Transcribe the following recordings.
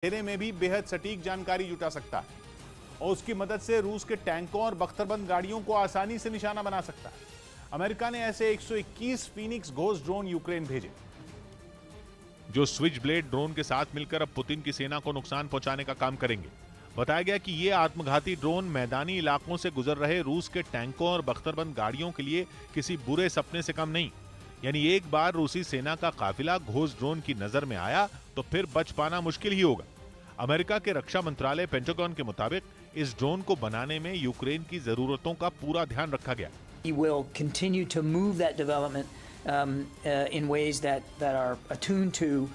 देने में भी बेहद सटीक जानकारी जुटा सकता है और उसकी मदद से रूस के टैंकों और बख्तरबंद गाड़ियों को आसानी से निशाना बना सकता है। अमेरिका ने ऐसे 121 फीनिक्स घोस्ट ड्रोन यूक्रेन भेजे, जो स्विच ब्लेड ड्रोन के साथ मिलकर अब पुतिन की सेना को नुकसान पहुंचाने का काम करेंगे। बताया गया कि ये आत्मघाती ड्रोन मैदानी इलाकों से गुजर रहे रूस के टैंकों और बख्तरबंद गाड़ियों के लिए किसी बुरे सपने से कम नहीं। यानी एक बार रूसी सेना का काफिला घोस्ट ड्रोन की नजर में आया तो फिर बच पाना मुश्किल ही होगा। अमेरिका के रक्षा मंत्रालय पेंटागन के मुताबिक इस ड्रोन को बनाने में यूक्रेन की जरूरतों का पूरा ध्यान रखा गया। We will continue to move that development in ways that are attuned to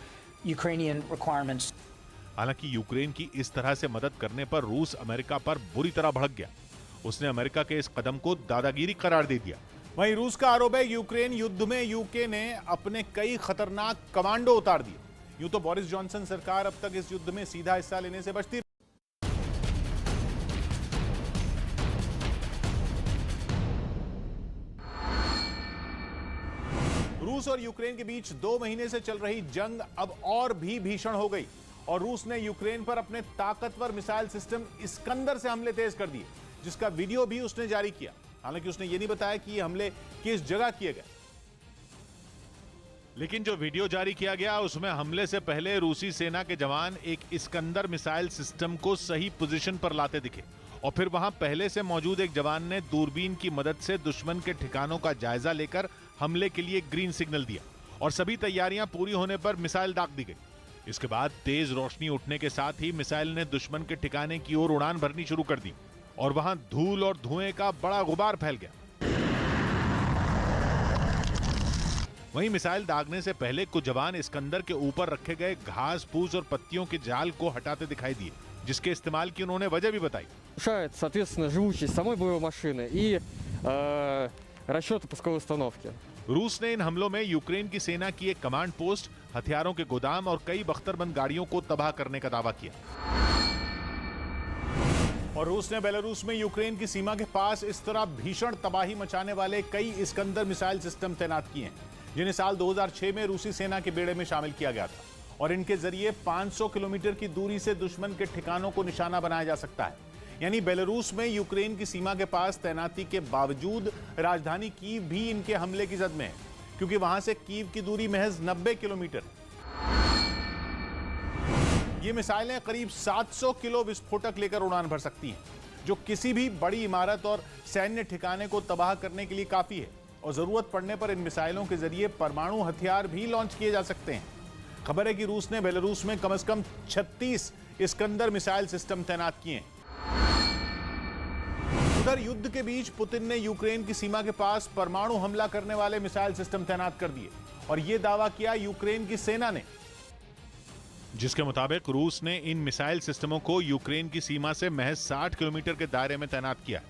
Ukrainian requirements. हालांकि यूक्रेन की इस तरह से मदद करने पर रूस अमेरिका पर बुरी तरह भड़क गया। उसने अमेरिका के इस कदम को दादागिरी करार दे दिया। वहीं रूस का आरोप है यूक्रेन युद्ध में यूके ने अपने कई खतरनाक कमांडो उतार दिए। यूं तो बोरिस जॉनसन सरकार अब तक इस युद्ध में सीधा हिस्सा लेने से बचती। रूस और यूक्रेन के बीच 2 महीने से चल रही जंग अब और भी भीषण हो गई और रूस ने यूक्रेन पर अपने ताकतवर मिसाइल सिस्टम इस्कंदर से हमले तेज कर दिए, जिसका वीडियो भी उसने जारी किया। हालांकि उसने ये नहीं बताया कि ये हमले किस जगह किए गए। लेकिन जो वीडियो जारी किया गया उसमें हमले से पहले रूसी सेना के जवान एक इस्कंदर मिसाइल सिस्टम को सही पोजीशन पर लाते दिखे और फिर वहां पहले से मौजूद एक जवान ने दूरबीन की मदद से दुश्मन के ठिकानों का जायजा लेकर हमले के लिए ग्रीन सिग्नल दिया और सभी तैयारियां पूरी होने पर मिसाइल दाग दी गई। इसके बाद तेज रोशनी उठने के साथ ही मिसाइल ने दुश्मन के ठिकाने की ओर उड़ान भरनी शुरू कर दी और वहां धूल और धुएं का बड़ा गुबार फैल गया। वहीं मिसाइल दागने से पहले कुछ जवान इस्कंदर के ऊपर रखे गए घास फूस और पत्तियों के जाल को हटाते दिखाई दिए, जिसके इस्तेमाल की उन्होंने वजह भी बताई। Соответственно, живучесть самой боевой машины и расчеты пусковой установки. रूस ने इन हमलों में यूक्रेन की सेना की एक कमांड पोस्ट, हथियारों के गोदाम और कई बख्तरबंद गाड़ियों को तबाह करने का दावा किया। और रूस ने बेलारूस में यूक्रेन की सीमा के पास इस तरह भीषण तबाही मचाने वाले कई इस्कंदर मिसाइल सिस्टम तैनात किए हैं, जिन्हें साल 2006 में रूसी सेना के बेड़े में शामिल किया गया था और इनके जरिए 500 किलोमीटर की दूरी से दुश्मन के ठिकानों को निशाना बनाया जा सकता है। यानी बेलारूस में यूक्रेन की सीमा के पास तैनाती के बावजूद राजधानी कीव भी इनके हमले की जद में है, क्योंकि वहां से कीव की दूरी महज 90 किलोमीटर है। ये मिसाइलें करीब 700 किलो विस्फोटक लेकर उड़ान भर सकती हैं, जो किसी भी बड़ी इमारत और सैन्य ठिकाने को तबाह करने के लिए काफी है और जरूरत पड़ने पर इन मिसाइलों के जरिए परमाणु हथियार भी लॉन्च किए जा सकते हैं। खबर है कि रूस ने बेलारूस में कम से कम 36 इस्कंदर मिसाइल सिस्टम तैनात किए हैं। उधर युद्ध के बीच पुतिन ने यूक्रेन की सीमा के पास परमाणु हमला करने वाले मिसाइल सिस्टम तैनात कर दिए और यह दावा किया यूक्रेन की सेना ने, जिसके मुताबिक रूस ने इन मिसाइल सिस्टमों को यूक्रेन की सीमा से महज 60 किलोमीटर के दायरे में तैनात किया है।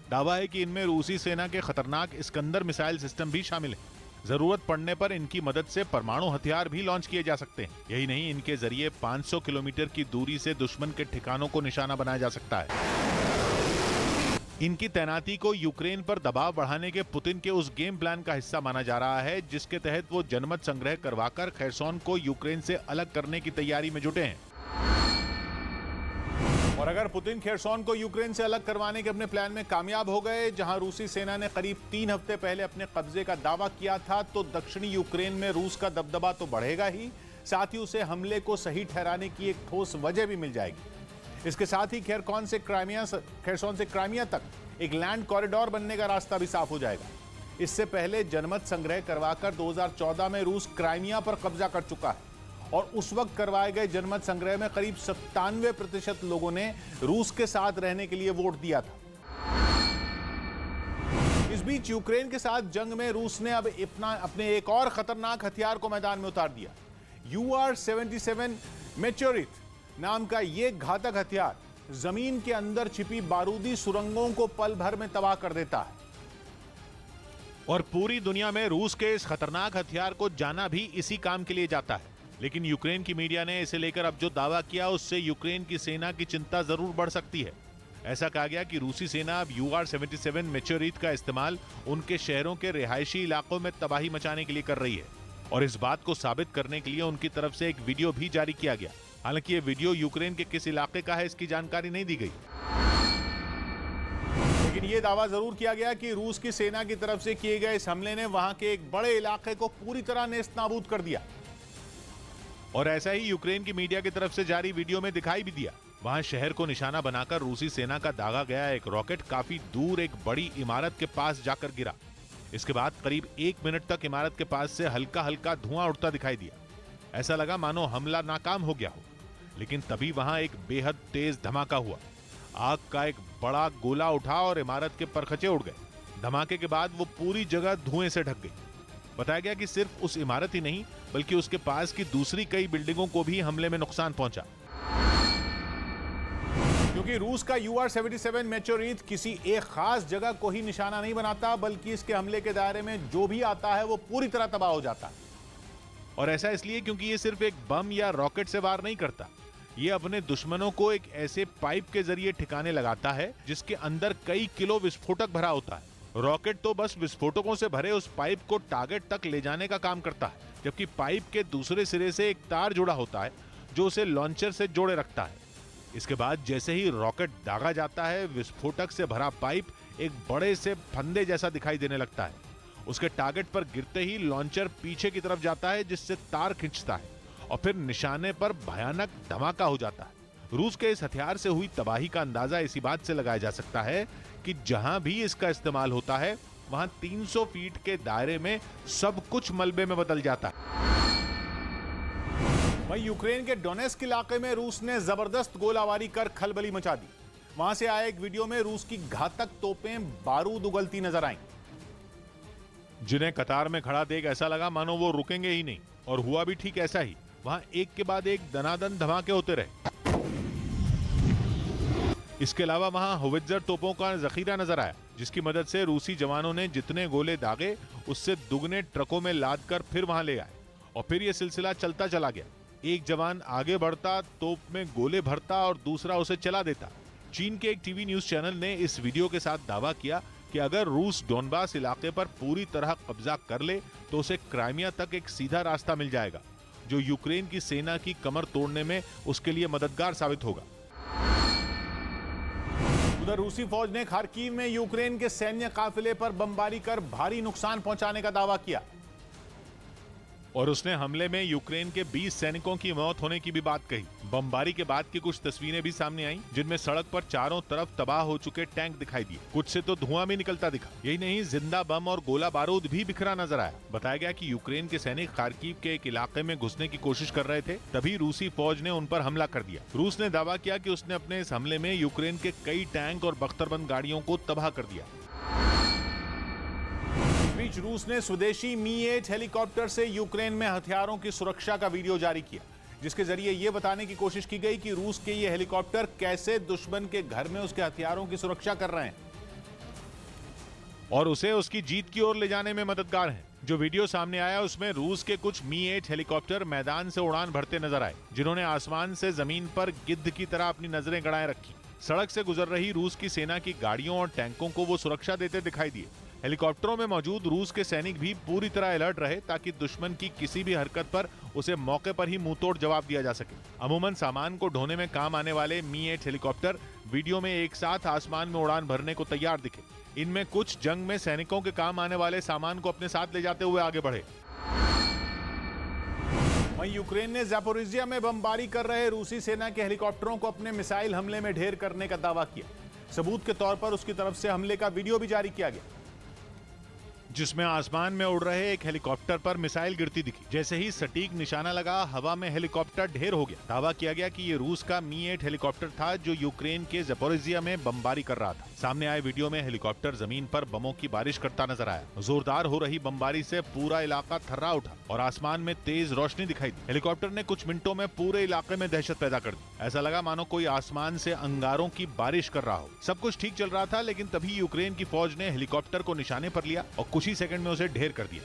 दावा है कि इनमें रूसी सेना के खतरनाक इस्कंदर मिसाइल सिस्टम भी शामिल है। जरूरत पड़ने पर इनकी मदद से परमाणु हथियार भी लॉन्च किए जा सकते हैं। यही नहीं, इनके जरिए 500 किलोमीटर की दूरी से दुश्मन के ठिकानों को निशाना बनाया जा सकता है। इनकी तैनाती को यूक्रेन पर दबाव बढ़ाने के पुतिन के उस गेम प्लान का हिस्सा माना जा रहा है, जिसके तहत वो जनमत संग्रह करवाकर खेरसोन को यूक्रेन से अलग करने की तैयारी में जुटे हैं। और अगर पुतिन खेरसोन को यूक्रेन से अलग करवाने के अपने प्लान में कामयाब हो गए, जहां रूसी सेना ने करीब 3 हफ्ते पहले अपने कब्जे का दावा किया था, तो दक्षिणी यूक्रेन में रूस का दबदबा तो बढ़ेगा ही, साथ ही उसे हमले को सही ठहराने की एक ठोस वजह भी मिल जाएगी। इसके साथ ही खेरसोन से क्राइमिया तक एक लैंड कॉरिडोर बनने का रास्ता भी साफ हो जाएगा। इससे पहले जनमत संग्रह करवाकर 2014 में रूस क्राइमिया पर कब्जा कर चुका है और उस वक्त करवाए गए जनमत संग्रह में करीब 97% लोगों ने रूस के साथ रहने के लिए वोट दिया था। इस बीच यूक्रेन के साथ जंग में रूस ने अब अपने एक और खतरनाक हथियार को मैदान में उतार दिया। UR-77 मेटेओरिट नाम का यह घातक हथियार जमीन के अंदर छिपी बारूदी सुरंगों को पल भर में तबाह कर देता है और पूरी दुनिया में रूस के इस खतरनाक हथियार को जाना भी इसी काम के लिए जाता है। लेकिन यूक्रेन की मीडिया ने इसे लेकर अब जो दावा किया, उससे यूक्रेन की सेना की चिंता जरूर बढ़ सकती है। ऐसा कहा गया कि रूसी सेना अब UR-77 मेटेओरिट का इस्तेमाल उनके शहरों के रिहायशी इलाकों में तबाही मचाने के लिए कर रही है और इस बात को साबित करने के लिए उनकी तरफ से एक वीडियो भी जारी किया गया, हालांकि ये वीडियो यूक्रेन के किस इलाके का है इसकी जानकारी नहीं दी गई। लेकिन ये दावा जरूर किया गया कि रूस की सेना की तरफ से किए गए इस हमले ने वहां के एक बड़े इलाके को पूरी तरह नेस्तनाबूद कर दिया। और ऐसा ही यूक्रेन की मीडिया की तरफ से जारी वीडियो में दिखाई भी दिया। वहां शहर को निशाना बनाकर रूसी सेना का दागा गया एक रॉकेट काफी दूर एक बड़ी इमारत के पास जाकर गिरा। इसके बाद करीब 1 मिनट तक इमारत के पास से हल्का हल्का धुआं उठता दिखाई दिया। ऐसा लगा मानो हमला नाकाम हो गया हो। लेकिन तभी वहां एक बेहद तेज धमाका हुआ। आग का एक बड़ा गोला उठा और इमारत के परखचे उड़ गए। धमाके के बाद वो पूरी जगह धुएं से ढक गई। बताया गया कि सिर्फ उस इमारत ही नहीं बल्कि उसके पास की दूसरी कई बिल्डिंगों को भी हमले में नुकसान पहुंचा। क्योंकि रूस का UR-77 मेचोरीथ किसी एक खास जगह को ही निशाना नहीं बनाता, बल्कि इसके हमले के दायरे में जो भी आता है वो पूरी तरह तबाह हो जाता है। और ऐसा इसलिए क्योंकि ये सिर्फ एक बम या रॉकेट से वार नहीं करता, ये अपने दुश्मनों को एक ऐसे पाइप के जरिए ठिकाने लगाता है जिसके अंदर कई किलो विस्फोटक भरा होता है। रॉकेट तो बस विस्फोटकों से भरे उस पाइप को टारगेट तक ले जाने का काम करता है, जबकि पाइप के दूसरे सिरे से एक तार जुड़ा होता है जो उसे लॉन्चर से जोड़े रखता है। इसके बाद जैसे ही रॉकेट दागा जाता है, विस्फोटक से भरा पाइप एक बड़े से फंदे जैसा दिखाई देने लगता है। उसके टारगेट पर गिरते ही लॉन्चर पीछे की तरफ जाता है जिससे तार खींचता है और फिर निशाने पर भयानक धमाका हो जाता है। रूस के इस हथियार से हुई तबाही का अंदाजा इसी बात से लगाया जा सकता है कि जहां भी इसका इस्तेमाल होता है वहां 300 फीट के दायरे में सब कुछ मलबे में बदल जाता है। वहीं यूक्रेन के डोनेस्क इलाके में रूस ने जबरदस्त गोलाबारी कर खलबली मचा दी। वहां से आए एक वीडियो में रूस की घातक तोपें बारूद उगलती नजर आईं। जिन्हें कतार में खड़ा देख ऐसा लगा मानो वो रुकेंगे ही नहीं, और हुआ भी ठीक ऐसा ही। वहां एक के बाद एक दनादन धमाके होते रहे। इसके अलावा वहां होवित्जर तोपों का जखीरा नजर आया, जिसकी मदद से रूसी जवानों ने जितने गोले दागे उससे दुगने ट्रकों में लाद कर फिर वहां ले आए। और फिर यह सिलसिला चलता चला गया। एक जवान आगे बढ़ता, तोप में गोले भरता और दूसरा उसे चला देता। चीन के एक टीवी न्यूज चैनल ने इस वीडियो के साथ दावा किया कि अगर रूस डोनबास इलाके पर पूरी तरह कब्जा कर ले तो उसे क्राइमिया तक एक सीधा रास्ता मिल जाएगा, जो यूक्रेन की सेना की कमर तोड़ने में उसके लिए मददगार साबित होगा। उधर रूसी फौज ने खार्किव में यूक्रेन के सैन्य काफिले पर बमबारी कर भारी नुकसान पहुंचाने का दावा किया। और उसने हमले में यूक्रेन के 20 सैनिकों की मौत होने की भी बात कही। बमबारी के बाद की कुछ तस्वीरें भी सामने आईं, जिनमें सड़क पर चारों तरफ तबाह हो चुके टैंक दिखाई दिए। कुछ से तो धुआं भी निकलता दिखा। यही नहीं, जिंदा बम और गोला बारूद भी बिखरा नजर आया। बताया गया कि यूक्रेन के सैनिक खार्किव के एक इलाके में घुसने की कोशिश कर रहे थे, तभी रूसी फौज ने उन पर हमला कर दिया। रूस ने दावा किया कि उसने अपने इस हमले में यूक्रेन के कई टैंक और बख्तरबंद गाड़ियों को तबाह कर दिया। बीच रूस ने स्वदेशी मी-8 हेलीकॉप्टर से यूक्रेन में हथियारों की सुरक्षा का वीडियो जारी किया, जिसके जरिए यह बताने की कोशिश की गई कि रूस के ये हेलीकॉप्टर कैसे दुश्मन के घर में उसके हथियारों की सुरक्षा कर रहे हैं और उसे उसकी जीत की ओर ले जाने में मददगार हैं। जो वीडियो सामने आया उसमें रूस के कुछ मी-8 हेलीकॉप्टर मैदान से उड़ान भरते नजर आए, जिन्होंने आसमान से जमीन पर गिद्ध की तरह अपनी नजरें गड़ाए रखी। सड़क से गुजर रही रूस की सेना की गाड़ियों और टैंकों को वो सुरक्षा देते दिखाई दिए। हेलीकॉप्टरों में मौजूद रूस के सैनिक भी पूरी तरह अलर्ट रहे, ताकि दुश्मन की किसी भी हरकत पर उसे मौके पर ही मुंहतोड़ जवाब दिया जा सके। अमूमन सामान को ढोने में काम आने वाले मी-8 हेलीकॉप्टर वीडियो में एक साथ आसमान में उड़ान भरने को तैयार दिखे। इनमें कुछ जंग में सैनिकों के काम आने वाले सामान को अपने साथ ले जाते हुए आगे बढ़े। वहीं यूक्रेन ने ज़ैपोरिज़िया में बमबारी कर रहे रूसी सेना के हेलीकॉप्टरों को अपने मिसाइल हमले में ढेर करने का दावा किया। सबूत के तौर पर उसकी तरफ से हमले का वीडियो भी जारी किया गया, जिसमें आसमान में उड़ रहे एक हेलीकॉप्टर पर मिसाइल गिरती दिखी। जैसे ही सटीक निशाना लगा, हवा में हेलीकॉप्टर ढेर हो गया। दावा किया गया कि ये रूस का मी-8 हेलीकॉप्टर था, जो यूक्रेन के ज़ैपोरिज़िया में बमबारी कर रहा था। सामने आए वीडियो में हेलीकॉप्टर जमीन पर बमों की बारिश करता नजर आया। जोरदार हो रही बमबारी से पूरा इलाका थर्रा उठा और आसमान में तेज रोशनी दिखाई दी। हेलीकॉप्टर ने कुछ मिनटों में पूरे इलाके में दहशत पैदा कर दी। ऐसा लगा मानो कोई आसमान से अंगारों की बारिश कर रहा हो। सब कुछ ठीक चल रहा था, लेकिन तभी यूक्रेन की फौज ने हेलीकॉप्टर को निशाने पर लिया और कुछ ही सेकंड में उसे ढेर कर दिया।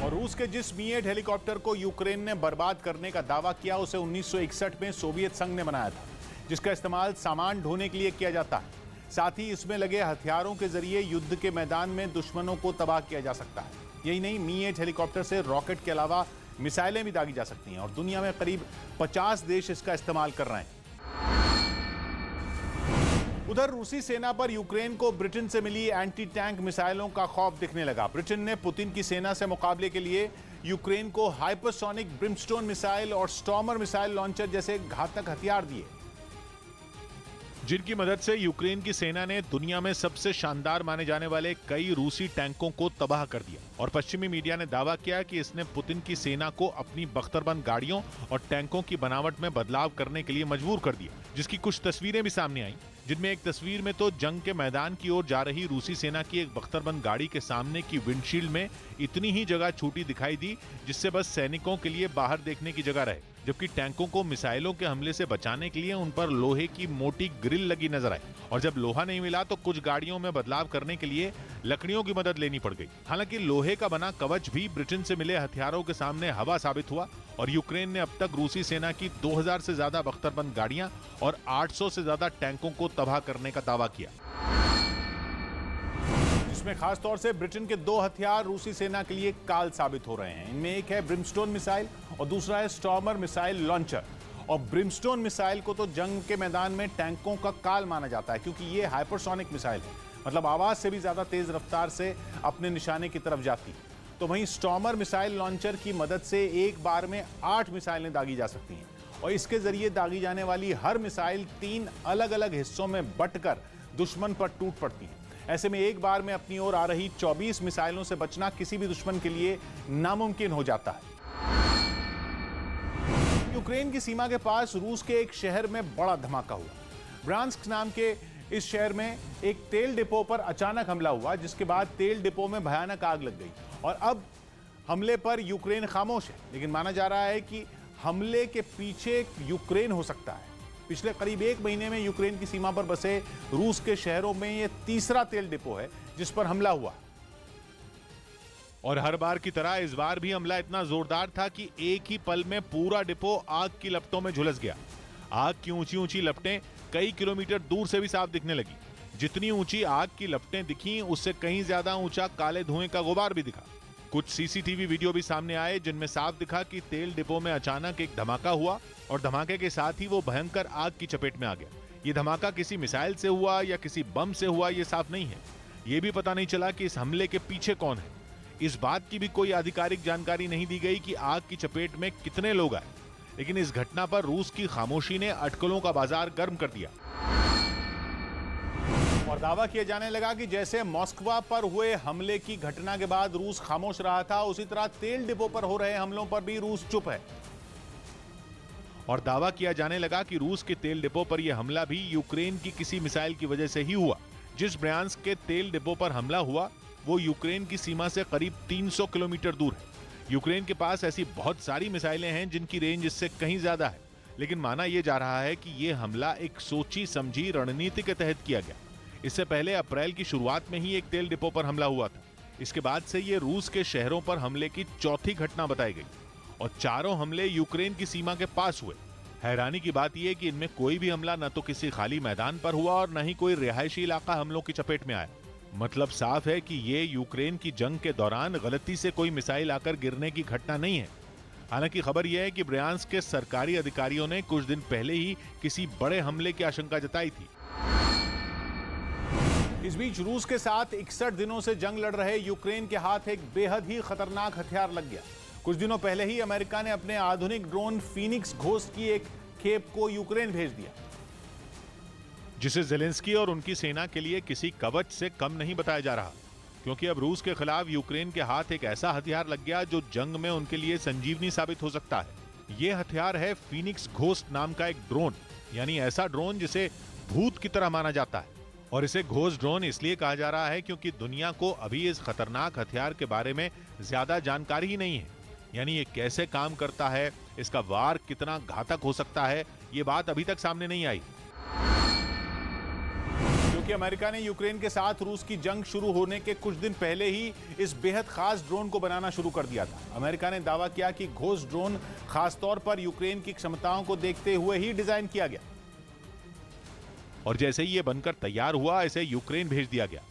और रूस के जिस मी-8 हेलीकॉप्टर को यूक्रेन ने बर्बाद करने का दावा किया, उसे 1961 में सोवियत संघ ने बनाया था, जिसका इस्तेमाल सामान ढोने के लिए किया जाता है। साथ ही इसमें लगे हथियारों के जरिए युद्ध के मैदान में दुश्मनों को तबाह किया जा सकता है। यही नहीं, मी-8 हेलीकॉप्टर से रॉकेट के अलावा मिसाइलें भी दागी जा सकती हैं और दुनिया में करीब 50 देश इसका इस्तेमाल कर रहे हैं। उधर रूसी सेना पर यूक्रेन को ब्रिटेन से मिली एंटी टैंक मिसाइलों का खौफ दिखने लगा। ब्रिटेन ने पुतिन की सेना से मुकाबले के लिए यूक्रेन को हाइपरसोनिक ब्रिमस्टोन मिसाइल और स्टॉर्मर मिसाइल लॉन्चर जैसे घातक हथियार दिए, जिनकी मदद से यूक्रेन की सेना ने दुनिया में सबसे शानदार माने जाने वाले कई रूसी टैंकों को तबाह कर दिया। और पश्चिमी मीडिया ने दावा किया कि इसने पुतिन की सेना को अपनी बख्तरबंद गाड़ियों और टैंकों की बनावट में बदलाव करने के लिए मजबूर कर दिया, जिसकी कुछ तस्वीरें भी सामने आई, जिनमें एक तस्वीर में तो जंग के मैदान की ओर जा रही रूसी सेना की एक बख्तरबंद गाड़ी के सामने की विंडशील्ड में इतनी ही जगह छूटी दिखाई दी जिससे बस सैनिकों के लिए बाहर देखने की जगह रहे, जबकि टैंकों को मिसाइलों के हमले से बचाने के लिए उन पर लोहे की मोटी ग्रिल लगी नजर आई। और जब लोहा नहीं मिला तो कुछ गाड़ियों में बदलाव करने के लिए लकड़ियों की मदद लेनी पड़ गई। हालांकि लोहे का बना कवच भी ब्रिटेन से मिले हथियारों के सामने हवा साबित हुआ और यूक्रेन ने अब तक रूसी सेना की 2000 से ज्यादा बख्तरबंद गाड़ियां और 800 से ज्यादा टैंकों को तबाह करने का दावा किया, जिसमें खास तौर से ब्रिटेन के 2 हथियार रूसी सेना के लिए काल साबित हो रहे हैं। इनमें एक है ब्रिमस्टोन मिसाइल और दूसरा है स्टॉर्मर मिसाइल लॉन्चर। और ब्रिमस्टोन मिसाइल को तो जंग के मैदान में टैंकों का काल माना जाता है, क्योंकि ये हाइपरसोनिक मिसाइल है, मतलब आवाज से भी ज्यादा तेज रफ्तार से अपने निशाने की तरफ जाती है। तो वहीं स्टॉर्मर मिसाइल लॉन्चर की मदद से एक बार में 8 मिसाइलें दागी जा सकती हैं और इसके जरिए दागी जाने वाली हर मिसाइल 3 अलग अलग हिस्सों में बंटकर दुश्मन पर टूट पड़ती है। ऐसे में एक बार में अपनी ओर आ रही 24 मिसाइलों से बचना किसी भी दुश्मन के लिए नामुमकिन हो जाता है। यूक्रेन की सीमा के पास रूस के एक शहर में बड़ा धमाका हुआ। ब्रांस्क नाम के इस शहर में एक तेल डिपो पर अचानक हमला हुआ, जिसके बाद तेल डिपो में भयानक आग लग गई और अब हमले पर यूक्रेन खामोश है, लेकिन माना जा रहा है कि हमले के पीछे यूक्रेन हो सकता है। पिछले करीब 1 महीने में यूक्रेन की सीमा पर बसे रूस के शहरों में यह तीसरा तेल डिपो है जिस पर हमला हुआ। और हर बार की तरह इस बार भी हमला इतना जोरदार था कि एक ही पल में पूरा डिपो आग की लपटों में झुलस गया। आग की ऊंची ऊंची लपटें कई किलोमीटर दूर से भी साफ दिखने लगी। जितनी ऊंची आग की लपटें दिखी उससे कहीं ज्यादा ऊंचा काले धुएं का गुबार भी दिखा। कुछ सीसीटीवी वीडियो भी सामने आए जिनमें साफ दिखा कि तेल डिपो में अचानक एक धमाका हुआ और धमाके के साथ ही वो भयंकर आग की चपेट में आ गया। ये धमाका किसी मिसाइल से हुआ या किसी बम से हुआ ये साफ नहीं है। ये भी पता नहीं चला कि इस हमले के पीछे कौन है। इस बात की भी कोई आधिकारिक जानकारी नहीं दी गई कि आग की चपेट में कितने लोग आए, लेकिन इस घटना पर रूस की खामोशी ने अटकलों का बाजार गर्म कर दिया और दावा किया जाने लगा कि जैसे मॉस्को पर हुए हमले की घटना के बाद रूस खामोश रहा था, उसी तरह तेल डिपो पर हो रहे हमलों पर भी रूस चुप है। और दावा किया जाने लगा कि रूस के तेल डिपो पर यह हमला भी यूक्रेन की किसी मिसाइल की वजह से ही हुआ। जिस ब्रांस्क के तेल डिपो पर हमला हुआ वो यूक्रेन की सीमा से करीब 300 किलोमीटर दूर है। यूक्रेन के पास ऐसी बहुत सारी मिसाइलें हैं जिनकी रेंज इससे कहीं ज्यादा है, लेकिन माना यह जा रहा है कि यह हमला एक सोची समझी रणनीति के तहत किया गया। इससे पहले अप्रैल की शुरुआत में ही एक तेल डिपो पर हमला हुआ था। इसके बाद से यह रूस के शहरों पर हमले की चौथी घटना बताई गई और चारों हमले यूक्रेन की सीमा के पास हुए। हैरानी की बात यह कि इनमें कोई भी हमला न तो किसी खाली मैदान पर हुआ और न ही कोई रिहायशी इलाका हमलों की चपेट में आया। मतलब साफ है कि ये यूक्रेन की जंग के दौरान गलती से कोई मिसाइल आकर गिरने की घटना नहीं है। हालांकि खबर यह है कि ब्रांस्क के सरकारी अधिकारियों ने कुछ दिन पहले ही किसी बड़े हमले की आशंका जताई थी। इस बीच रूस के साथ 61 दिनों से जंग लड़ रहे यूक्रेन के हाथ एक बेहद ही खतरनाक हथियार लग गया। कुछ दिनों पहले ही अमेरिका ने अपने आधुनिक ड्रोन फीनिक्स घोस्ट की एक खेप को यूक्रेन भेज दिया, जिसे ज़ेलेंस्की और उनकी सेना के लिए किसी कवच से कम नहीं बताया जा रहा, क्योंकि अब रूस के खिलाफ यूक्रेन के हाथ एक ऐसा हथियार लग गया जो जंग में उनके लिए संजीवनी साबित हो सकता है। यह हथियार है फीनिक्स घोस्ट नाम का एक ड्रोन, यानी ऐसा ड्रोन जिसे भूत की तरह माना जाता है। और इसे घोस्ट ड्रोन इसलिए कहा जा रहा है क्योंकि दुनिया को अभी इस खतरनाक हथियार के बारे में ज्यादा जानकारी ही नहीं है। यानी ये कैसे काम करता है, इसका वार कितना घातक हो सकता है, ये बात अभी तक सामने नहीं आई। क्योंकि अमेरिका ने यूक्रेन के साथ रूस की जंग शुरू होने के कुछ दिन पहले ही इस बेहद खास ड्रोन को बनाना शुरू कर दिया था। अमेरिका ने दावा किया कि घोस्ट ड्रोन खासतौर पर यूक्रेन की क्षमताओं को देखते हुए ही डिजाइन किया गया और जैसे ही ये बनकर तैयार हुआ इसे यूक्रेन भेज दिया गया।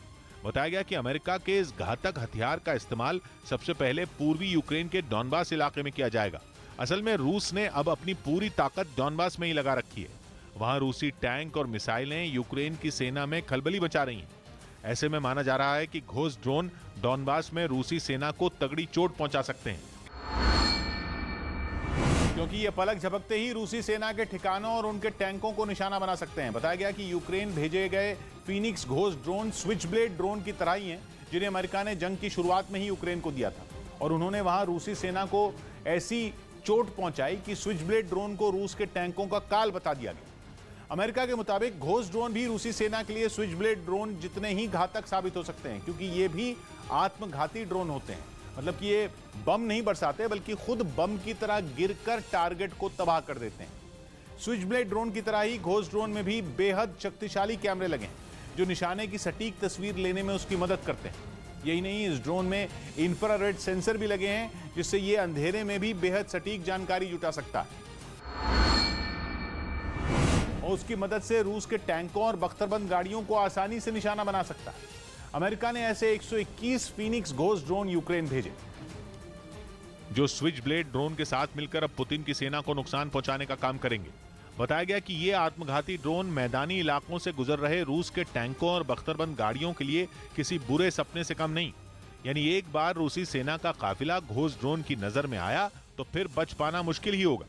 बताया गया कि अमेरिका के इस घातक हथियार का इस्तेमाल सबसे पहले पूर्वी यूक्रेन के डॉनबास इलाके में किया जाएगा। असल में रूस ने अब अपनी पूरी ताकत डॉनबास में ही लगा रखी है। वहां रूसी टैंक और मिसाइलें यूक्रेन की सेना में खलबली मचा रही हैं। ऐसे में माना जा रहा है कि घोस्ट ड्रोन डॉनबास में रूसी सेना को तगड़ी चोट पहुंचा सकते हैं, क्योंकि ये पलक झपकते ही रूसी सेना के ठिकानों और उनके टैंकों को निशाना बना सकते हैं। बताया गया कि यूक्रेन भेजे गए Phoenix ghost drone switch blade drone की तरह ही हैं, जिन्हें अमेरिका ने जंग की शुरुआत में ही यूक्रेन को दिया था, और उन्होंने वहां रूसी सेना को ऐसी चोट पहुंचाई कि स्विच ब्लेड ड्रोन को रूस के टैंकों का काल बता दिया गया। अमेरिका के मुताबिक घोस्ट ड्रोन भी रूसी सेना के लिए स्विच ब्लेड ड्रोन जितने ही घातक साबित हो सकते हैं, क्योंकि ये भी आत्मघाती ड्रोन होते हैं। मतलब कि ये बम नहीं बरसाते, बल्कि खुद बम की तरह गिरकर टारगेट को तबाह कर देते हैं। स्विच ब्लेड ड्रोन की तरह ही घोस्ट ड्रोन में भी बेहद शक्तिशाली कैमरे लगे हैं, जो निशाने की सटीक तस्वीर लेने में उसकी मदद करते हैं। यही नहीं, इस ड्रोन में इंफ्रारेड सेंसर भी लगे हैं, जिससे ये अंधेरे में भी बेहद सटीक जानकारी जुटा सकता है, और उसकी मदद से रूस के टैंकों और बख्तरबंद गाड़ियों को आसानी से निशाना बना सकता है। अमेरिका ने ऐसे 121 फीनिक्स घोस्ट ड्रोन यूक्रेन भेजे, जो स्विच ब्लेड ड्रोन के साथ मिलकर अब पुतिन की सेना को नुकसान पहुंचाने का काम करेंगे। बताया गया कि ये आत्मघाती ड्रोन मैदानी इलाकों से गुजर रहे रूस के टैंकों और बख्तरबंद गाड़ियों के लिए किसी बुरे सपने से कम नहीं। यानी एक बार रूसी सेना का काफिला घोस्ट ड्रोन की नजर में आया तो फिर बच पाना मुश्किल ही होगा।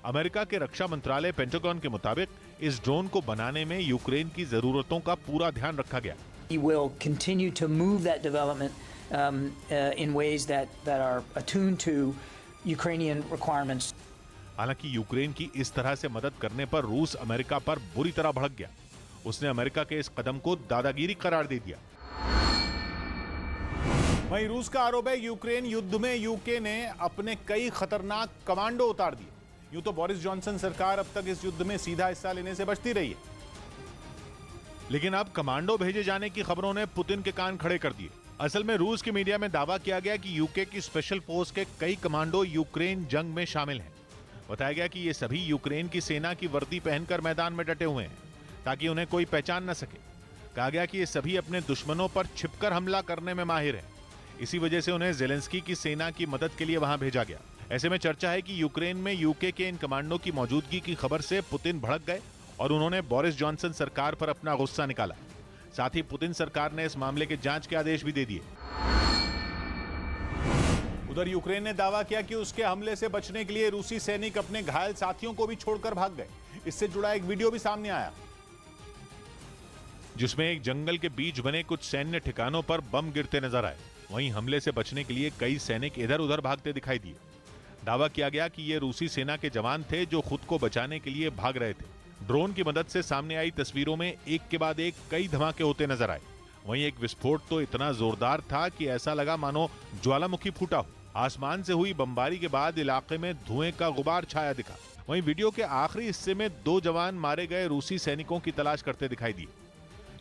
अमेरिका के रक्षा मंत्रालय पेंटागन के मुताबिक इस ड्रोन को बनाने में यूक्रेन की जरूरतों का पूरा ध्यान रखा गया। We will continue to move that development in ways that are attuned to Ukrainian requirements. हालांकि यूक्रेन की इस तरह से मदद करने पर रूस अमेरिका पर बुरी तरह भड़क गया। उसने अमेरिका के इस कदम को दादागिरी करार दे दिया। वहीं रूस का आरोप है यूक्रेन युद्ध में यूके ने अपने कई खतरनाक कमांडो उतार दिए। यूं तो बोरिस जॉनसन सरकार अब तक इस युद्ध में सीधा हिस्सा लेने से बचती रही है, लेकिन अब कमांडो भेजे जाने की खबरों ने पुतिन के कान खड़े कर दिए। असल में रूस की मीडिया में दावा किया गया कि यूके की स्पेशल फोर्स के कई कमांडो यूक्रेन जंग में शामिल हैं। बताया गया कि ये सभी यूक्रेन की सेना की वर्दी पहनकर मैदान में डटे हुए हैं, ताकि उन्हें कोई पहचान न सके। कहा गया कि ये सभी अपने दुश्मनों पर छिपकर हमला करने में माहिर हैं। इसी वजह से उन्हें जेलेंस्की की सेना की मदद के लिए वहां भेजा गया। ऐसे में चर्चा है कि यूक्रेन में यूके के इन कमांडो की मौजूदगी की खबर से पुतिन भड़क गए और उन्होंने बोरिस जॉनसन सरकार पर अपना गुस्सा निकाला। साथ ही पुतिन सरकार ने इस मामले के जांच के आदेश भी दे दिए। उधर यूक्रेन ने दावा किया कि उसके हमले से बचने के लिए रूसी सैनिक अपने घायल साथियों को भी छोड़कर भाग गए। इससे जुड़ा एक वीडियो भी सामने आया, जिसमें एक जंगल के बीच बने कुछ सैन्य ठिकानों पर बम गिरते नजर आए। वहीं हमले से बचने के लिए कई सैनिक इधर उधर भागते दिखाई दिए। दावा किया गया कि ये रूसी सेना के जवान थे जो खुद को बचाने के लिए भाग रहे थे। ड्रोन की मदद से सामने आई तस्वीरों में एक के बाद एक कई धमाके होते नजर आए। वहीं एक विस्फोट तो इतना जोरदार था कि ऐसा लगा मानो ज्वालामुखी फूटा हो। आसमान से हुई बमबारी के बाद इलाके में धुएं का गुबार छाया दिखा। वहीं वीडियो के आखिरी हिस्से में 2 जवान मारे गए रूसी सैनिकों की तलाश करते दिखाई दिए।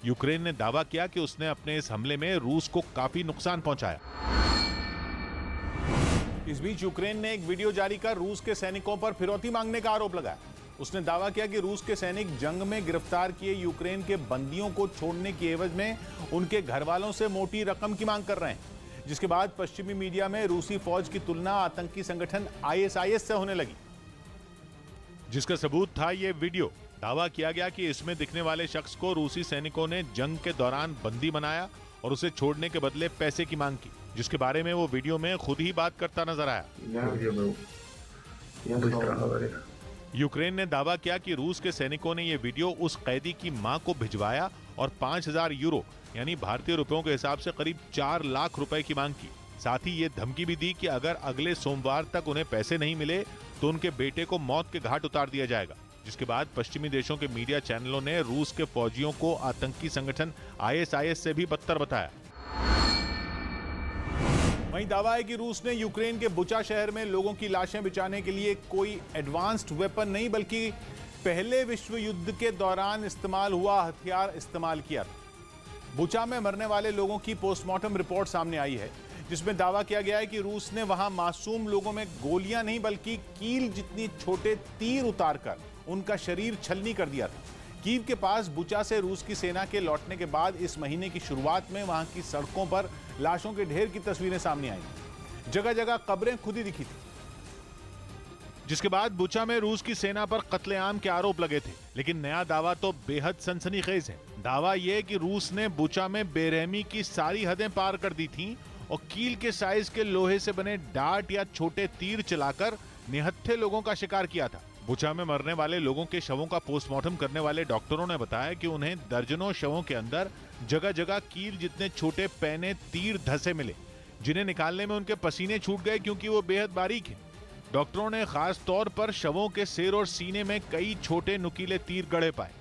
यूक्रेन ने दावा किया कि उसने अपने इस हमले में रूस को काफी नुकसान पहुंचाया। इस बीच यूक्रेन ने एक वीडियो जारी कर रूस के सैनिकों पर फिरौती मांगने का आरोप लगाया। उसने दावा किया कि रूस के सैनिक जंग में गिरफ्तार किए यूक्रेन के बंदियों को छोड़ने की एवज में उनके घर वालों से मोटी रकम की मांग कर रहे हैं, जिसके बाद पश्चिमी मीडिया में रूसी फौज की तुलना आतंकी संगठन ISIS से होने लगी, जिसका सबूत था ये वीडियो। दावा किया गया कि इसमें दिखने वाले शख्स को रूसी सैनिकों ने जंग के दौरान बंदी बनाया और उसे छोड़ने के बदले पैसे की मांग की, जिसके बारे में वो वीडियो में खुद ही बात करता नजर आया। यूक्रेन ने दावा किया कि रूस के सैनिकों ने यह वीडियो उस कैदी की मां को भिजवाया और 5000 यूरो यानी भारतीय रुपयों के हिसाब से करीब 4 लाख रुपए की मांग की। साथ ही ये धमकी भी दी कि अगर अगले सोमवार तक उन्हें पैसे नहीं मिले तो उनके बेटे को मौत के घाट उतार दिया जाएगा। जिसके बाद पश्चिमी देशों के मीडिया चैनलों ने रूस के फौजियों को आतंकी संगठन ISIS से भी बदतर बताया। वहीं दावा है कि रूस ने यूक्रेन के बुचा शहर में लोगों की लाशें बिछाने के लिए कोई एडवांस्ड वेपन नहीं, बल्कि पहले विश्व युद्ध के दौरान इस्तेमाल हुआ हथियार इस्तेमाल किया था। बुचा में मरने वाले लोगों की पोस्टमार्टम रिपोर्ट सामने आई है, जिसमें दावा किया गया है कि रूस ने वहां मासूम लोगों में गोलियां नहीं बल्कि कील जितनी छोटे तीर उतारकर उनका शरीर छलनी कर दिया था। कीव के पास बुचा से रूस की सेना के लौटने के बाद इस महीने की शुरुआत में वहां की सड़कों पर लाशों के ढेर की तस्वीरें सामने आई। जगह जगह कब्रें खुदी दिखी थी। जिसके बाद बुचा में रूस की सेना पर कत्लेआम के आरोप लगे थे। लेकिन नया दावा तो बेहद सनसनीखेज है। दावा यह कि रूस ने बुचा में बेरहमी की सारी हदें पार कर दी थीं और कील के साइज के लोहे से बने डार्ट या छोटे तीर चलाकर निहत्थे लोगों का शिकार किया था। बुचा में मरने वाले लोगों के शवों का पोस्टमार्टम करने वाले डॉक्टरों ने बताया कि उन्हें दर्जनों शवों के अंदर जगह जगह कील जितने छोटे पैने तीर धसे मिले, जिन्हें निकालने में उनके पसीने छूट गए क्योंकि वो बेहद बारीक हैं। डॉक्टरों ने खास तौर पर शवों के सिर और सीने में कई छोटे नुकीले तीर गड़े पाए।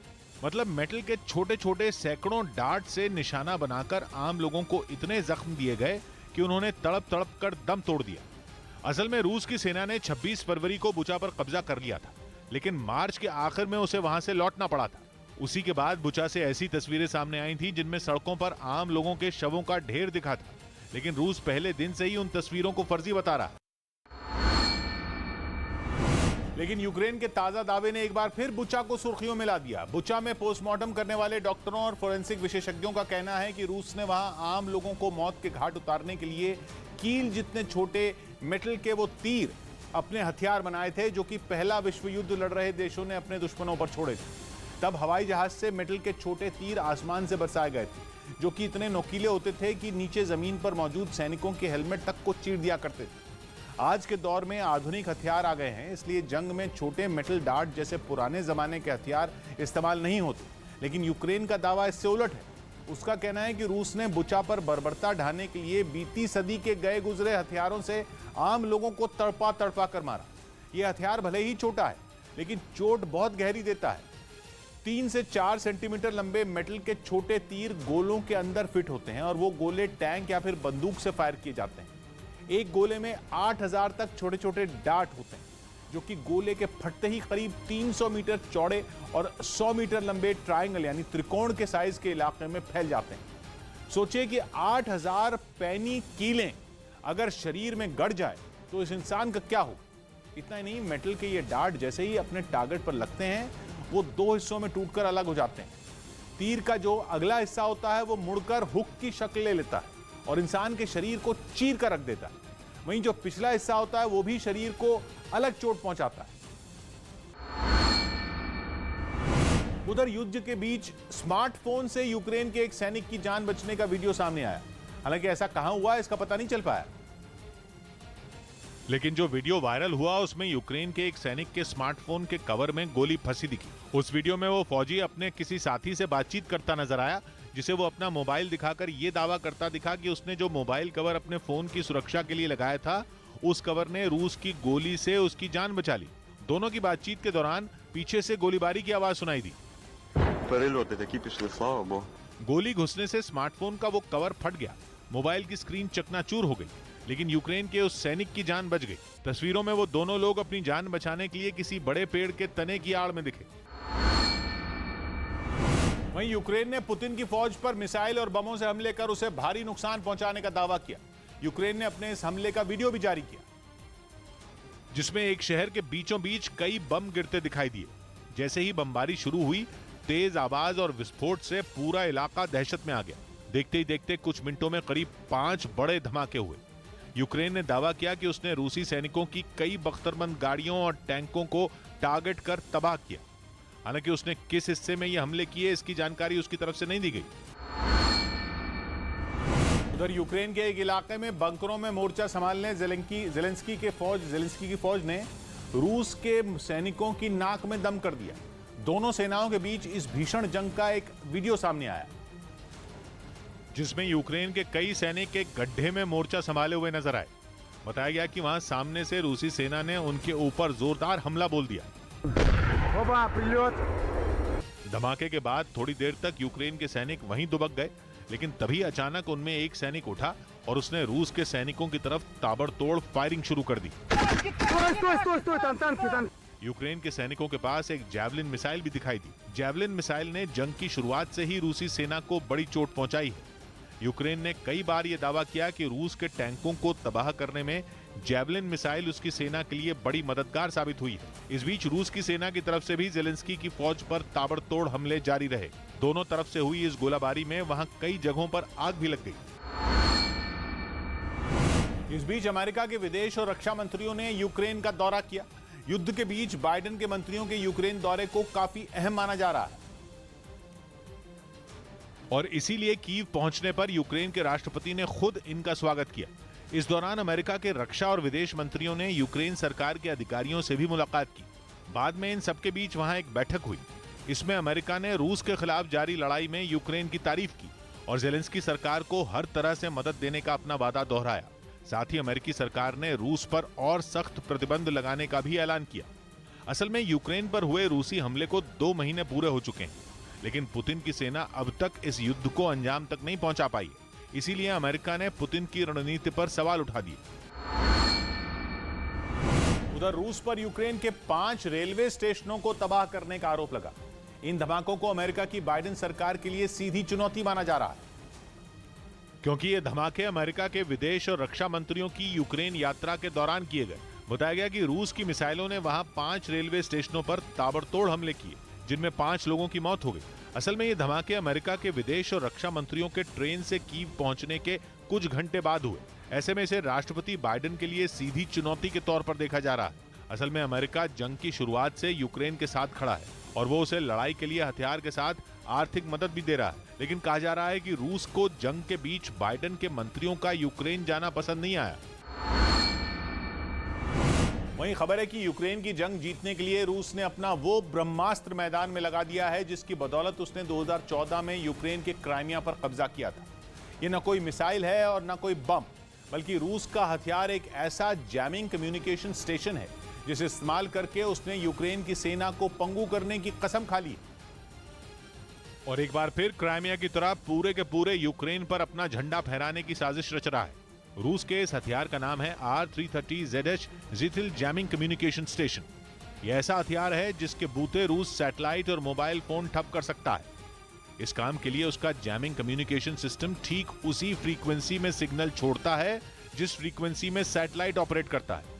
मतलब मेटल के छोटे छोटे सैकड़ों डार्ट से निशाना बनाकर आम लोगों को इतने जख्म दिए गए कि उन्होंने तड़प तड़प कर दम तोड़ दिया। असल में रूस की सेना ने 26 फरवरी को बुचा पर कब्जा कर लिया था, लेकिन मार्च के आखिर में उसे वहां से लौटना पड़ा था। उसी के बाद बुचा से ऐसी तस्वीरें सामने आई थी जिनमें सड़कों पर आम लोगों के शवों का ढेर दिखा था। लेकिन रूस पहले दिन से ही उन तस्वीरों को फर्जी बता रहा। लेकिन यूक्रेन के ताजा दावे ने एक बार फिर बुचा को सुर्खियों में ला दिया। बुचा में पोस्टमार्टम करने वाले डॉक्टरों और फोरेंसिक विशेषज्ञों का कहना है कि रूस ने वहां आम लोगों को मौत के घाट उतारने के लिए कील जितने छोटे मेटल के वो तीर अपने हथियार बनाए थे, जो कि पहला विश्व युद्ध लड़ रहे देशों ने अपने दुश्मनों पर छोड़े थे। तब हवाई जहाज से मेटल के छोटे तीर आसमान से बरसाए गए थे, जो कि इतने नोकीले होते थे कि नीचे जमीन पर मौजूद सैनिकों के हेलमेट तक को चीर दिया करते थे। आज के दौर में आधुनिक हथियार आ गए हैं, इसलिए जंग में छोटे मेटल डार्ट जैसे पुराने जमाने के हथियार इस्तेमाल नहीं होते। लेकिन यूक्रेन का दावा इससे उलट है। उसका कहना है कि रूस ने बुचा पर बर्बरता ढाने के लिए बीती सदी के गए गुजरे हथियारों से आम लोगों को तड़पा तड़पा कर मारा। यह हथियार भले ही छोटा है, लेकिन चोट बहुत गहरी देता है। 3 से 4 सेंटीमीटर लंबे मेटल के छोटे तीर गोलों के अंदर फिट होते हैं और वो गोले टैंक या फिर बंदूक से फायर किए जाते हैं। एक गोले में 8000 तक छोटे छोटे डार्ट होते हैं, जो कि गोले के फटते ही करीब 300 मीटर चौड़े और 100 मीटर लंबे ट्रायंगल यानी त्रिकोण के साइज के इलाके में फैल जाते हैं। सोचिए कि 8000 पैनी कीलें अगर शरीर में गड़ जाए तो इस इंसान का क्या हो। इतना ही नहीं, मेटल के ये डार्ट जैसे ही अपने टारगेट पर लगते हैं वो 2 हिस्सों में टूटकर अलग हो जाते हैं। तीर का जो अगला हिस्सा होता है वो मुड़कर हुक की शक्ल ले लेता है और इंसान के शरीर को चीर कर रख देता है। वहीं जो पिछला हिस्सा होता है वो भी शरीर को अलग चोट पहुंचाता है। उधर युद्ध के बीच स्मार्टफोन से यूक्रेन के एक सैनिक की जान बचने का वीडियो सामने आया। हालांकि ऐसा कहां हुआ इसका पता नहीं चल पाया, लेकिन जो वीडियो वायरल हुआ उसमें यूक्रेन के एक सैनिक के स्मार्टफोन के कवर में गोली फंसी दिखी। उस वीडियो में वो फौजी अपने किसी साथी से बातचीत करता नजर आया, जिसे वो अपना मोबाइल दिखाकर ये दावा करता दिखा कि उसने जो मोबाइल कवर अपने फोन की सुरक्षा के लिए लगाया था, उस कवर ने रूस की गोली से उसकी जान बचा ली। दोनों की बातचीत के दौरान पीछे से गोलीबारी की आवाज सुनाई दी। Перельоти такі пішли, слава Богу. गोली घुसने से स्मार्टफोन का वो कवर फट गया, मोबाइल की स्क्रीन चकनाचूर हो गई, लेकिन यूक्रेन के उस सैनिक की जान बच गई। तस्वीरों में वो दोनों लोग अपनी जान बचाने के लिए किसी बड़े पेड़ के तने की आड़ में दिखे। वहीं यूक्रेन ने पुतिन की फौज पर मिसाइल और बमों से हमले कर उसे भारी नुकसान पहुंचाने का दावा किया। यूक्रेन ने अपने इस हमले का वीडियो भी जारी किया, जिसमें एक शहर के बीचों बीच कई बम गिरते दिखाई दिए। जैसे ही बमबारी शुरू हुई, तेज आवाज और विस्फोट से पूरा इलाका दहशत में आ गया। देखते ही देखते कुछ मिनटों में करीब 5 बड़े धमाके हुए। यूक्रेन ने दावा किया कि उसने रूसी सैनिकों की कई बख्तरबंद गाड़ियों और टैंकों को टारगेट कर तबाह किया। हालांकि उसने किस हिस्से में ये हमले किए इसकी जानकारी उसकी तरफ से नहीं दी गई। उधर यूक्रेन के एक इलाके में बंकरों में मोर्चा संभालने जेलेंस्की की फौज ने रूस के सैनिकों की नाक में दम कर दिया। दोनों सेनाओं के बीच इस भीषण जंग का एक वीडियो सामने आया, जिसमें यूक्रेन के कई सैनिक एक गड्ढे में मोर्चा संभाले हुए नजर आए। बताया गया कि वहां सामने से रूसी सेना ने उनके ऊपर जोरदार हमला बोल दिया। धमाके के बाद थोड़ी देर तक यूक्रेन के सैनिक वहीं दुबक गए, लेकिन तभी अचानक उनमें एक सैनिक उठा और उसने रूस के सैनिकों की तरफ ताबड़तोड़ फायरिंग शुरू कर दी। यूक्रेन के सैनिकों के पास एक जैवलिन मिसाइल भी दिखाई दी। जैवलिन मिसाइल ने जंग की शुरुआत से ही रूसी सेना को बड़ी चोट पहुंचाई है। यूक्रेन ने कई बार यह दावा किया कि रूस के टैंकों को तबाह करने में जैवलिन मिसाइल उसकी सेना के लिए बड़ी मददगार साबित हुई है। इस बीच रूस की सेना की तरफ से भी जेलेंस्की की फौज पर ताबड़तोड़ हमले जारी रहे। दोनों तरफ से हुई इस गोलाबारी में वहां कई जगहों पर आग भी लग गई। इस बीच अमेरिका के विदेश और रक्षा मंत्रियों ने यूक्रेन का दौरा किया। युद्ध के बीच बाइडेन के मंत्रियों के यूक्रेन दौरे को काफी अहम माना जा रहा है और इसीलिए कीव पहुंचने पर यूक्रेन के राष्ट्रपति ने खुद इनका स्वागत किया। इस दौरान अमेरिका के रक्षा और विदेश मंत्रियों ने यूक्रेन सरकार के अधिकारियों से भी मुलाकात की। बाद में इन सबके बीच वहां एक बैठक हुई। इसमें अमेरिका ने रूस के खिलाफ जारी लड़ाई में यूक्रेन की तारीफ की और जेलेंस्की सरकार को हर तरह से मदद देने का अपना वादा दोहराया। साथ ही अमेरिकी सरकार ने रूस पर और सख्त प्रतिबंध लगाने का भी ऐलान किया। असल में यूक्रेन पर हुए रूसी हमले को 2 महीने पूरे हो चुके हैं, लेकिन पुतिन की सेना अब तक इस युद्ध को अंजाम तक नहीं पहुंचा पाई। इसीलिए अमेरिका ने पुतिन की रणनीति पर सवाल उठा दिए। उधर रूस पर यूक्रेन के 5 रेलवे स्टेशनों को तबाह करने का आरोप लगा। इन धमाकों को अमेरिका की बाइडेन सरकार के लिए सीधी चुनौती माना जा रहा है, क्योंकि ये धमाके अमेरिका के विदेश और रक्षा मंत्रियों की यूक्रेन यात्रा के दौरान किए गए। बताया गया कि रूस की मिसाइलों ने वहां 5 रेलवे स्टेशनों पर ताबड़तोड़ हमले किए, जिनमें 5 लोगों की मौत हो गई। असल में ये धमाके अमेरिका के विदेश और रक्षा मंत्रियों के ट्रेन से कीव पहुंचने के कुछ घंटे बाद हुए। ऐसे में इसे राष्ट्रपति बाइडेन के लिए सीधी चुनौती के तौर पर देखा जा रहा है। असल में अमेरिका जंग की शुरुआत से यूक्रेन के साथ खड़ा है और वो उसे लड़ाई के लिए हथियार के साथ आर्थिक मदद भी दे रहा है। लेकिन कहा जा रहा है कि रूस को जंग के बीच बाइडेन के मंत्रियों का यूक्रेन जाना पसंद नहीं आया। वहीं खबर है कि यूक्रेन की जंग जीतने के लिए रूस ने अपना वो ब्रह्मास्त्र मैदान में लगा दिया है जिसकी बदौलत उसने 2014 में यूक्रेन के क्राइमिया पर कब्जा किया था। ये न कोई मिसाइल है और न कोई बम, बल्कि रूस का हथियार एक ऐसा जैमिंग कम्युनिकेशन स्टेशन है जिसे इस्तेमाल करके उसने यूक्रेन की सेना को पंगु करने की कसम खा ली और एक बार फिर क्राइमिया की तरह पूरे के पूरे यूक्रेन पर अपना झंडा फहराने की साजिश रच रहा है। रूस के इस हथियार का नाम है R-330ZH ज़िथिल जैमिंग कम्युनिकेशन स्टेशन। यह ऐसा हथियार है जिसके बूते रूस सैटेलाइट और मोबाइल फोन ठप कर सकता है। इस काम के लिए उसका जैमिंग कम्युनिकेशन सिस्टम ठीक उसी फ्रीक्वेंसी में सिग्नल छोड़ता है जिस फ्रीक्वेंसी में सैटेलाइट ऑपरेट करता है।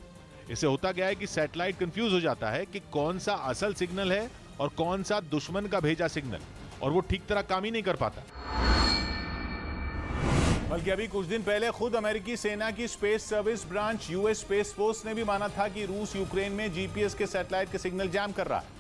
इससे होता गया है कि सैटेलाइट कंफ्यूज हो जाता है कि कौन सा असल सिग्नल है और कौन सा दुश्मन का भेजा सिग्नल, और वो ठीक तरह काम ही नहीं कर पाता। बल्कि अभी कुछ दिन पहले खुद अमेरिकी सेना की space service branch US space force ने भी माना था कि रूस यूक्रेन में जीपीएस के सैटेलाइट के सिग्नल जैम कर रहा है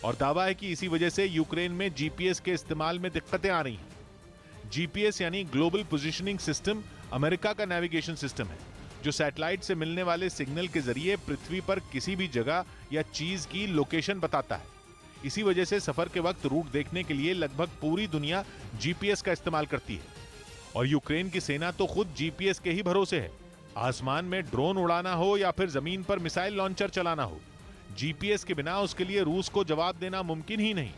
और दावा है कि इसी वजह से यूक्रेन में जीपीएस के इस्तेमाल में दिक्कतें आ रही हैं। जीपीएस यानी ग्लोबल पोजीशनिंग सिस्टम अमेरिका का नेविगेशन सिस्टम है जो सैटेलाइट से मिलने वाले सिग्नल के जरिए पृथ्वी पर किसी भी जगह या चीज की लोकेशन बताता है। इसी वजह से सफर के वक्त रूट देखने के लिए लगभग पूरी दुनिया जीपीएस का इस्तेमाल करती है और यूक्रेन की सेना तो खुद जीपीएस के ही भरोसे है। आसमान में ड्रोन उड़ाना हो या फिर जमीन पर मिसाइल लॉन्चर चलाना हो, जीपीएस के बिना उसके लिए रूस को जवाब देना मुमकिन ही नहीं।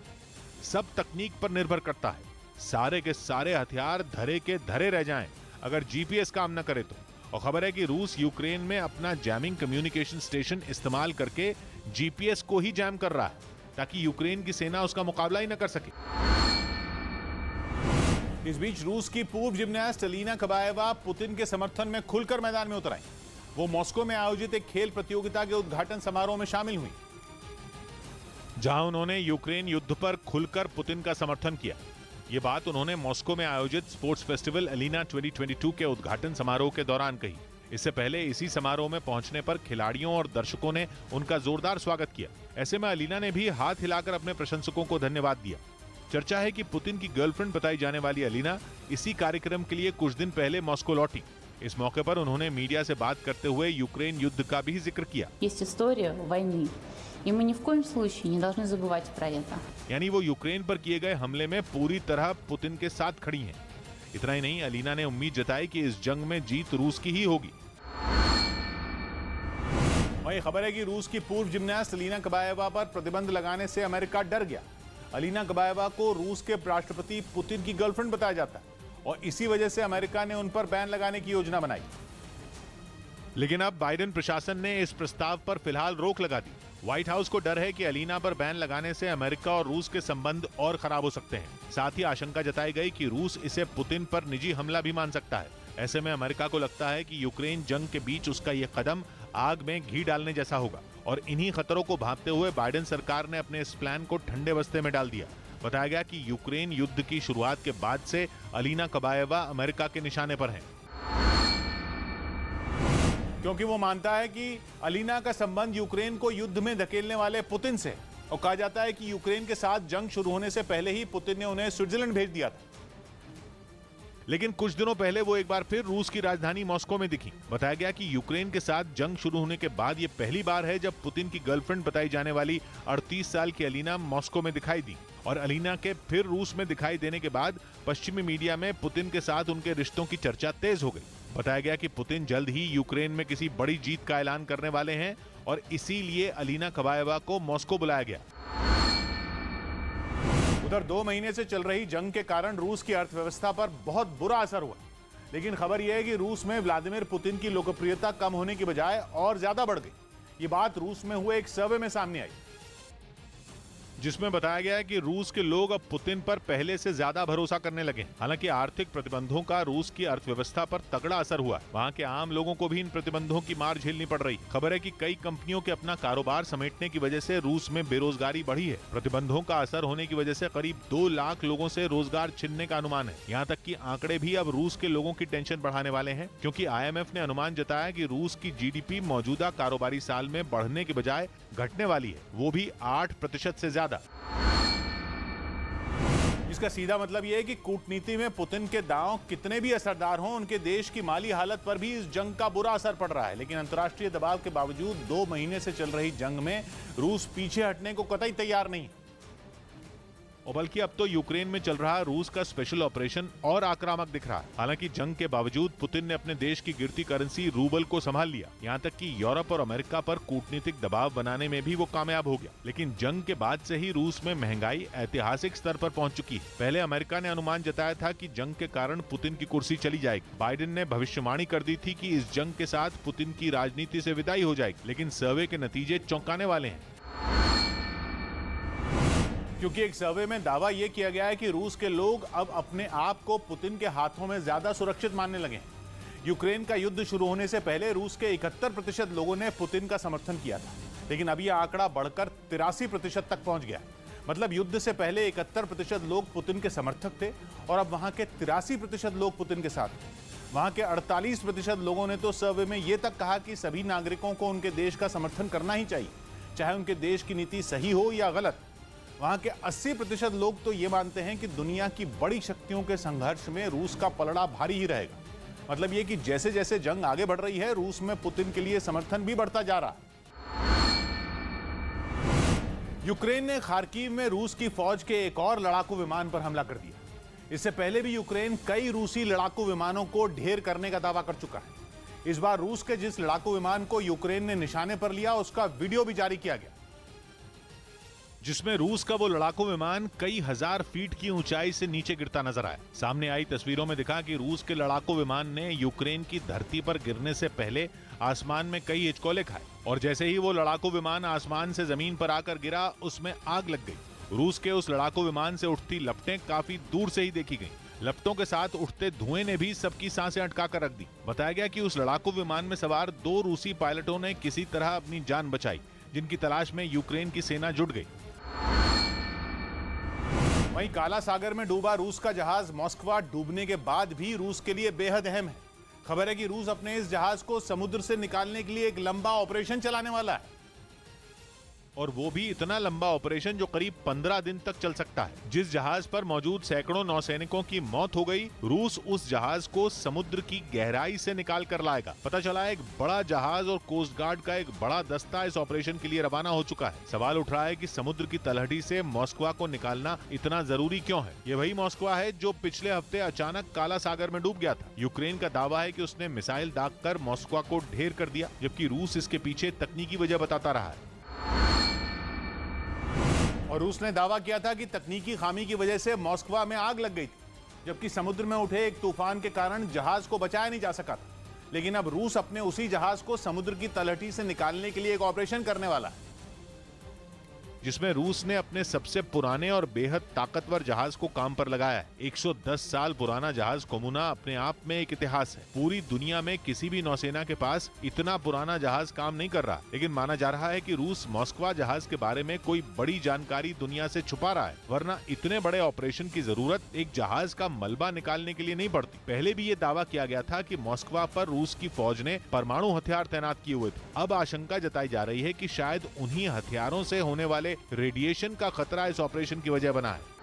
सब तकनीक पर निर्भर करता है। सारे के सारे हथियार धरे के धरे रह जाएं अगर जीपीएस काम न करे तो। और खबर है कि रूस यूक्रेन में अपना जैमिंग कम्युनिकेशन स्टेशन इस्तेमाल करके जीपीएस को ही जैम कर रहा है ताकि यूक्रेन की सेना उसका मुकाबला ही न कर सके। इस बीच रूस की पूर्व जिम्नास्ट अलीना कबाएवा पुतिन के समर्थन में खुलकर मैदान में उतर आई। वो मॉस्को में आयोजित एक खेल प्रतियोगिता के उद्घाटन समारोह में शामिल हुई, जहां उन्होंने यूक्रेन युद्ध पर खुलकर पुतिन का समर्थन किया। ये बात उन्होंने मॉस्को में आयोजित स्पोर्ट्स फेस्टिवल अलीना 2022 के उद्घाटन समारोह के दौरान कही। इससे पहले इसी समारोह में पहुंचने पर खिलाड़ियों और दर्शकों ने उनका जोरदार स्वागत किया। ऐसे में अलीना ने भी हाथ हिलाकर अपने प्रशंसकों को धन्यवाद दिया। चर्चा है कि पुतिन की गर्लफ्रेंड बताई जाने वाली अलीना इसी कार्यक्रम के लिए कुछ दिन पहले मॉस्को लौटी। इस मौके पर उन्होंने मीडिया से बात करते हुए यूक्रेन युद्ध का भी जिक्र किया। Есть история войны, и мы ни в коем случае не должны забывать про это. यानी वो यूक्रेन पर किए गए हमले में पूरी तरह पुतिन के साथ खड़ी हैं। इतना ही नहीं, अलीना ने उम्मीद जताई कि इस जंग में जीत रूस की ही होगी। वहीं खबर है कि रूस की पूर्व जिम्नास्ट अलीना कबाएवा पर प्रतिबंध लगाने से अमेरिका डर गया। अलीना कबाएवा को रूस के राष्ट्रपति पुतिन की गर्लफ्रेंड बताया जाता है और इसी वजह से अमेरिका ने उन पर बैन लगाने की योजना बनाई। लेकिन अब बाइडेन प्रशासन ने इस प्रस्ताव पर फिलहाल रोक लगा दी। व्हाइट हाउस को डर है कि अलीना पर बैन लगाने से अमेरिका और रूस के संबंध और खराब हो सकते हैं। साथ ही आशंका जताई गई कि रूस इसे पुतिन पर निजी हमला भी मान सकता है। ऐसे में अमेरिका को लगता है कि यूक्रेन जंग के बीच उसका यह कदम आग में घी डालने जैसा होगा और इन्हीं खतरों को भांपते हुए बाइडेन सरकार ने अपने इस प्लान को ठंडे बस्ते में डाल दिया। बताया गया कि यूक्रेन युद्ध की शुरुआत के बाद से अलीना कबाएवा अमेरिका के निशाने पर हैं, क्योंकि वो मानता है कि अलीना का संबंध यूक्रेन को युद्ध में धकेलने वाले पुतिन से, और कहा जाता है कि यूक्रेन के साथ जंग शुरू होने से पहले ही पुतिन ने उन्हें स्विट्जरलैंड भेज दिया था। लेकिन कुछ दिनों पहले वो एक बार फिर रूस की राजधानी मॉस्को में दिखी। बताया गया कि यूक्रेन के साथ जंग शुरू होने के बाद ये पहली बार है जब पुतिन की गर्लफ्रेंड बताई जाने वाली 38 साल की अलीना मॉस्को में दिखाई दी। और अलीना के फिर रूस में दिखाई देने के बाद पश्चिमी मीडिया में पुतिन के साथ उनके रिश्तों की चर्चा तेज हो गई। बताया गया कि पुतिन जल्द ही यूक्रेन में किसी बड़ी जीत का ऐलान करने वाले हैं और इसीलिए अलीना कबाएवा को मॉस्को बुलाया गया। उधर 2 महीने से चल रही जंग के कारण रूस की अर्थव्यवस्था पर बहुत बुरा असर हुआ, लेकिन खबर यह है कि रूस में व्लादिमीर पुतिन की लोकप्रियता कम होने की बजाय और ज्यादा बढ़ गई। ये बात रूस में हुए एक सर्वे में सामने आई, जिसमें बताया गया है कि रूस के लोग अब पुतिन पर पहले से ज्यादा भरोसा करने लगे। हालांकि आर्थिक प्रतिबंधों का रूस की अर्थव्यवस्था पर तगड़ा असर हुआ। वहां के आम लोगों को भी इन प्रतिबंधों की मार झेलनी पड़ रही। खबर है कि कई कंपनियों के अपना कारोबार समेटने की वजह से रूस में बेरोजगारी बढ़ी है। प्रतिबंधों का असर होने की वजह से करीब 2 लाख लोगों से रोजगार छिनने का अनुमान है। यहाँ तक कि आंकड़े भी अब रूस के लोगों की टेंशन बढ़ाने वाले हैं, क्योंकि IMF ने अनुमान जताया कि रूस की GDP मौजूदा कारोबारी साल में बढ़ने के बजाय घटने वाली है, वो भी 8% से ज्यादा। इसका सीधा मतलब यह है कि कूटनीति में पुतिन के दांव कितने भी असरदार हों, उनके देश की माली हालत पर भी इस जंग का बुरा असर पड़ रहा है। लेकिन अंतर्राष्ट्रीय दबाव के बावजूद 2 महीने से चल रही जंग में रूस पीछे हटने को कतई तैयार नहीं। और बल्कि अब तो यूक्रेन में चल रहा रूस का स्पेशल ऑपरेशन और आक्रामक दिख रहा है। हालांकि जंग के बावजूद पुतिन ने अपने देश की गिरती करेंसी रूबल को संभाल लिया। यहाँ तक कि यूरोप और अमेरिका पर कूटनीतिक दबाव बनाने में भी वो कामयाब हो गया। लेकिन जंग के बाद से ही रूस में महंगाई ऐतिहासिक स्तर पर पहुंच चुकी है। पहले अमेरिका ने अनुमान जताया था कि जंग के कारण पुतिन की कुर्सी चली जाएगी। बाइडेन ने भविष्यवाणी कर दी थी कि इस जंग के साथ पुतिन की राजनीति से विदाई हो जाएगी। लेकिन सर्वे के नतीजे चौंकाने वाले हैं, क्योंकि एक सर्वे में दावा यह किया गया है कि रूस के लोग अब अपने आप को पुतिन के हाथों में ज्यादा सुरक्षित मानने लगे हैं। यूक्रेन का युद्ध शुरू होने से पहले रूस के 71% लोगों ने पुतिन का समर्थन किया था, लेकिन अब यह आंकड़ा बढ़कर 83% तक पहुंच गया। मतलब युद्ध से पहले 71% लोग पुतिन के समर्थक थे और अब वहां के 83% लोग पुतिन के साथ थे। वहां के 48% लोगों ने तो सर्वे में यह तक कहा कि सभी नागरिकों को उनके देश का समर्थन करना ही चाहिए, चाहे उनके देश की नीति सही हो या गलत। वहां के 80% लोग तो ये मानते हैं कि दुनिया की बड़ी शक्तियों के संघर्ष में रूस का पलड़ा भारी ही रहेगा। मतलब ये कि जैसे जैसे जंग आगे बढ़ रही है, रूस में पुतिन के लिए समर्थन भी बढ़ता जा रहा है। यूक्रेन ने खार्किव में रूस की फौज के एक और लड़ाकू विमान पर हमला कर दिया। इससे पहले भी यूक्रेन कई रूसी लड़ाकू विमानों को ढेर करने का दावा कर चुका है। इस बार रूस के जिस लड़ाकू विमान को यूक्रेन ने निशाने पर लिया, उसका वीडियो भी जारी किया गया, जिसमें रूस का वो लड़ाकू विमान कई हजार फीट की ऊंचाई से नीचे गिरता नजर आया। सामने आई तस्वीरों में दिखा कि रूस के लड़ाकू विमान ने यूक्रेन की धरती पर गिरने से पहले आसमान में कई हिचकोले खाए और जैसे ही वो लड़ाकू विमान आसमान से जमीन पर आकर गिरा, उसमें आग लग गई। रूस के उस लड़ाकू विमान से उठती लपटें काफी दूर से ही देखी गईं। लपटों के साथ उठते धुएं ने भी सबकी सांसें अटका कर रख दी। बताया गया कि उस लड़ाकू विमान में सवार 2 रूसी पायलटों ने किसी तरह अपनी जान बचाई, जिनकी तलाश में यूक्रेन की सेना जुट गई। वहीं काला सागर में डूबा रूस का जहाज मॉस्कवा डूबने के बाद भी रूस के लिए बेहद अहम है। खबर है कि रूस अपने इस जहाज को समुद्र से निकालने के लिए एक लंबा ऑपरेशन चलाने वाला है, और वो भी इतना लंबा ऑपरेशन जो करीब 15 दिन तक चल सकता है। जिस जहाज पर मौजूद सैकड़ों नौसैनिकों की मौत हो गई, रूस उस जहाज को समुद्र की गहराई से निकाल कर लाएगा। पता चला एक बड़ा जहाज और कोस्ट गार्ड का एक बड़ा दस्ता इस ऑपरेशन के लिए रवाना हो चुका है। सवाल उठ रहा है कि समुद्र की तलहटी से मॉस्कवा को निकालना इतना जरूरी क्यों है? ये वही मॉस्कवा है जो पिछले हफ्ते अचानक काला सागर में डूब गया था। यूक्रेन का दावा है कि उसने मिसाइल दागकर मॉस्कवा को ढेर कर दिया, जबकि रूस इसके पीछे तकनीकी वजह बताता रहा है। और रूस ने दावा किया था कि तकनीकी खामी की वजह से मॉस्कवा में आग लग गई थी, जबकि समुद्र में उठे एक तूफान के कारण जहाज को बचाया नहीं जा सका था। लेकिन अब रूस अपने उसी जहाज को समुद्र की तलहटी से निकालने के लिए एक ऑपरेशन करने वाला है। जिसमें रूस ने अपने सबसे पुराने और बेहद ताकतवर जहाज को काम पर लगाया है। 110 साल पुराना जहाज कोमुना अपने आप में एक इतिहास है। पूरी दुनिया में किसी भी नौसेना के पास इतना पुराना जहाज काम नहीं कर रहा, लेकिन माना जा रहा है कि रूस मॉस्कवा जहाज के बारे में कोई बड़ी जानकारी दुनिया से छुपा रहा है, वरना इतने बड़े ऑपरेशन की जरूरत एक जहाज का मलबा निकालने के लिए नहीं पड़ती। पहले भी ये दावा किया गया था कि मॉस्कवा पर रूस की फौज ने परमाणु हथियार तैनात किए हुए थे। अब आशंका जताई जा रही है कि शायद उन्हीं हथियारों से होने वाले रेडिएशन का खतरा इस ऑपरेशन की वजह बना है।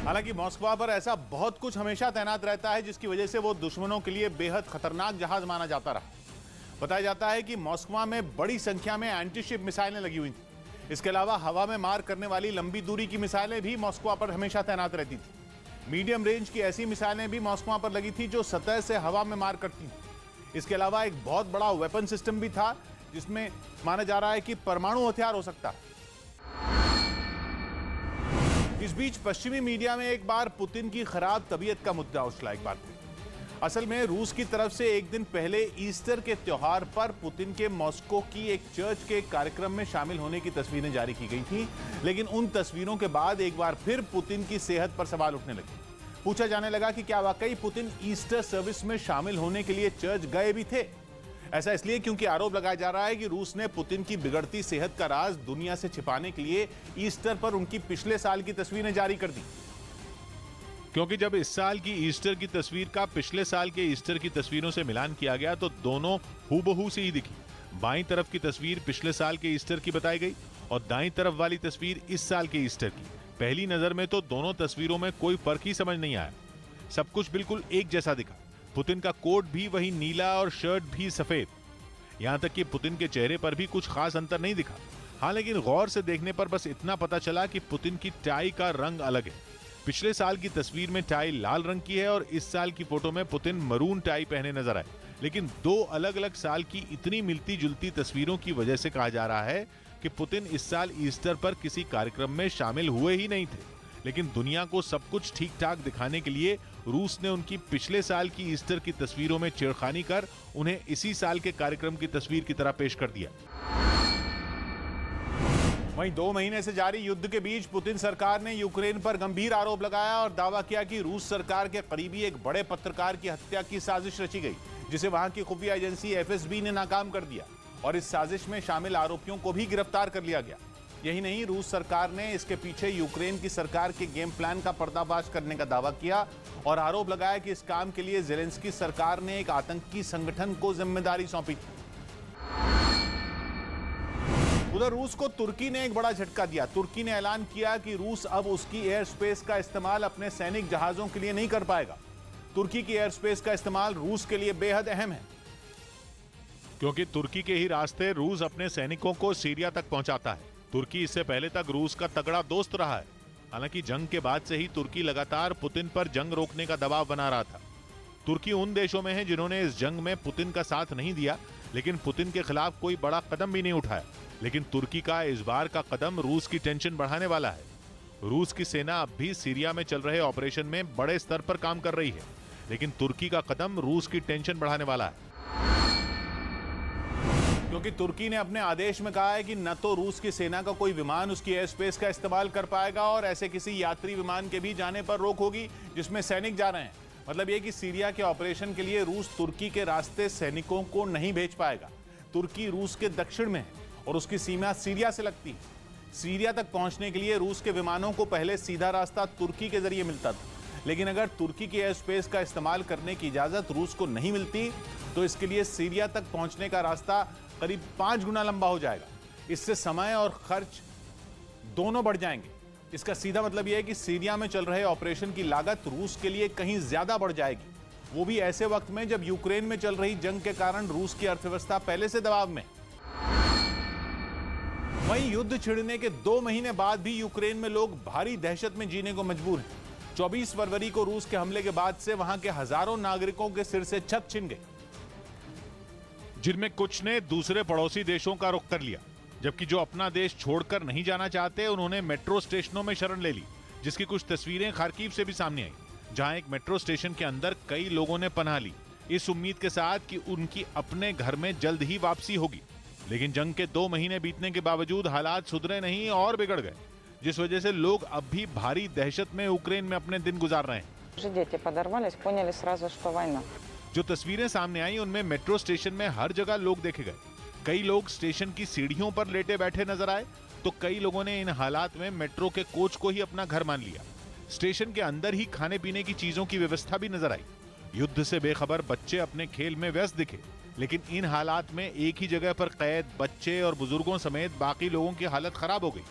हालांकि मॉस्कवा पर ऐसा बहुत कुछ हमेशा तैनात रहता है जिसकी वजह से वो दुश्मनों के लिए बेहद खतरनाक जहाज माना जाता रहा। बताया जाता है कि मॉस्कवा में बड़ी संख्या में एंटीशिप मिसाइलें लगी हुई थी। इसके अलावा हवा में मार करने वाली लंबी दूरी की मिसाइलें भी मॉस्कवा पर हमेशा तैनात रहती थी। मीडियम रेंज की ऐसी मिसाइलें भी मॉस्कवा पर लगी थी जो सतह से हवा में मार करती थी। इसके अलावा एक बहुत बड़ा वेपन सिस्टम भी था जिसमें माना जा रहा है कि परमाणु हथियार हो सकता है। इस बीच पश्चिमी मीडिया में एक बार पुतिन की खराब तबीयत का मुद्दा उछला। एक बार असल में रूस की तरफ से एक दिन पहले ईस्टर के त्योहार पर पुतिन के मॉस्को की एक चर्च के कार्यक्रम में शामिल होने की तस्वीरें जारी की गई थी, लेकिन उन तस्वीरों के बाद एक बार फिर पुतिन की सेहत पर सवाल उठने लगे। पूछा जाने लगा कि क्या वाकई पुतिन ईस्टर सर्विस में शामिल होने के लिए चर्च गए भी थे। ऐसा इसलिए क्योंकि आरोप लगाया जा रहा है कि रूस ने पुतिन की बिगड़ती सेहत का राज दुनिया से छिपाने के लिए ईस्टर पर उनकी पिछले साल की तस्वीरें जारी कर दी। क्योंकि जब इस साल की ईस्टर की तस्वीर का पिछले साल के ईस्टर की तस्वीरों से मिलान किया गया तो दोनों हूबहू से ही दिखी। बाईं तरफ की तस्वीर पिछले साल के ईस्टर की बताई गई और दाईं तरफ वाली तस्वीर इस साल के ईस्टर की। पहली नजर में तो दोनों तस्वीरों में कोई फर्क ही समझ नहीं आया, सब कुछ बिल्कुल एक जैसा दिखा। पुतिन का कोट भी वही नीला और शर्ट भी सफेद। यहां तक कि पुतिन के चेहरे पर भी कुछ खास अंतर नहीं दिखा। हाँ, लेकिन गौर से देखने पर बस इतना पता चला कि पुतिन की टाई का रंग अलग है। पिछले साल की तस्वीर में टाई लाल रंग की है और इस साल की फोटो में पुतिन मरून टाई पहने नजर आए। लेकिन दो अलग अलग साल की इतनी मिलती जुलती तस्वीरों की वजह से कहा जा रहा है कि पुतिन इस साल ईस्टर पर किसी कार्यक्रम में शामिल हुए ही नहीं थे। लेकिन दुनिया को सब कुछ ठीक ठाक दिखाने के लिए रूस ने उनकी पिछले साल की ईस्टर की तस्वीरों में छेड़खानी कर उन्हें इसी साल के कार्यक्रम की तस्वीर की तरह पेश कर दिया। वहीं 2 महीने से जारी युद्ध के बीच पुतिन सरकार ने यूक्रेन पर गंभीर आरोप लगाया और दावा किया कि रूस सरकार के करीबी एक बड़े पत्रकार की हत्या की साजिश रची गई, जिसे वहां की खुफिया एजेंसी एफएसबी ने नाकाम कर दिया और इस साजिश में शामिल आरोपियों को भी गिरफ्तार कर लिया गया। यही नहीं, रूस सरकार ने इसके पीछे यूक्रेन की सरकार के गेम प्लान का पर्दाफाश करने का दावा किया और आरोप लगाया कि इस काम के लिए ज़ेलेंस्की सरकार ने एक आतंकी संगठन को जिम्मेदारी सौंपी थी। उधर रूस को तुर्की ने एक बड़ा झटका दिया। तुर्की ने ऐलान किया कि रूस अब उसकी एयर स्पेस का इस्तेमाल अपने सैनिक जहाजों के लिए नहीं कर पाएगा। तुर्की की एयर स्पेस का इस्तेमाल रूस के लिए बेहद अहम है, क्योंकि तुर्की के ही रास्ते रूस अपने सैनिकों को सीरिया तक पहुंचाता है। तुर्की इससे पहले तक रूस का तगड़ा दोस्त रहा है। हालांकि जंग के बाद से ही तुर्की लगातार पुतिन पर जंग रोकने का दबाव बना रहा था। तुर्की उन देशों में है जिन्होंने इस जंग में पुतिन का साथ नहीं दिया, लेकिन पुतिन के खिलाफ कोई बड़ा कदम भी नहीं उठाया। लेकिन तुर्की का इस बार का कदम रूस की टेंशन बढ़ाने वाला है। रूस की सेना अब भी सीरिया में चल रहे ऑपरेशन में बड़े स्तर पर काम कर रही है, लेकिन तुर्की का कदम रूस की टेंशन बढ़ाने वाला है, क्योंकि तुर्की ने अपने आदेश में कहा है कि न तो रूस की सेना का कोई विमान उसकी एयर स्पेस का इस्तेमाल कर पाएगा और ऐसे किसी यात्री विमान के भी जाने पर रोक होगी जिसमें सैनिक जा रहे हैं। मतलब ये कि सीरिया के ऑपरेशन के लिए रूस तुर्की के रास्ते सैनिकों को नहीं भेज पाएगा। तुर्की रूस के दक्षिण में है और उसकी सीमा सीरिया से लगती है। सीरिया तक पहुंचने के लिए रूस के विमानों को पहले सीधा रास्ता तुर्की के जरिए मिलता था, लेकिन अगर तुर्की की एयर स्पेस का इस्तेमाल करने की इजाजत रूस को नहीं मिलती तो इसके लिए सीरिया तक पहुंचने का रास्ता करीब 5 गुना लंबा हो जाएगा। इससे समय और खर्च दोनों बढ़ जाएंगे। इसका सीधा मतलब यह है कि सीरिया में चल रहे ऑपरेशन की लागत रूस के लिए कहीं ज्यादा बढ़ जाएगी, वो भी ऐसे वक्त में जब यूक्रेन में चल रही जंग के कारण रूस की अर्थव्यवस्था पहले से दबाव में। वहीं युद्ध छिड़ने के 2 महीने बाद भी यूक्रेन में लोग भारी दहशत में जीने को मजबूर हैं। 24 फरवरी को रूस के हमले के बाद से वहां के हजारों नागरिकों के सिर से छत छिन गई, जिनमें कुछ ने दूसरे पड़ोसी देशों का रुख कर लिया, जबकि जो अपना देश छोड़कर नहीं जाना चाहते उन्होंने मेट्रो स्टेशनों में शरण ले ली, जिसकी कुछ तस्वीरें खार्किव से भी सामने आई, जहां एक मेट्रो स्टेशन के अंदर कई लोगों ने पनाह ली, इस उम्मीद के साथ कि उनकी अपने घर में जल्द ही वापसी होगी। लेकिन जंग के 2 महीने बीतने के बावजूद हालात सुधरे नहीं और बिगड़ गए, जिस वजह से लोग अब भी भारी दहशत में यूक्रेन में अपने दिन गुजार रहे हैं। Уже дети подорвались, поняли сразу, что война. जो तस्वीरें सामने आई उनमें मेट्रो स्टेशन में हर जगह लोग देखे गए। कई लोग स्टेशन की सीढ़ियों पर लेटे बैठे नजर आए, तो कई लोगों ने इन हालात में मेट्रो के कोच को ही अपना घर मान लिया। स्टेशन के अंदर ही खाने पीने की चीजों की व्यवस्था भी नजर आई। युद्ध से बेखबर बच्चे अपने खेल में व्यस्त दिखे, लेकिन इन हालात में एक ही जगह पर कैद बच्चे और बुजुर्गों समेत बाकी लोगों की हालत खराब हो गई।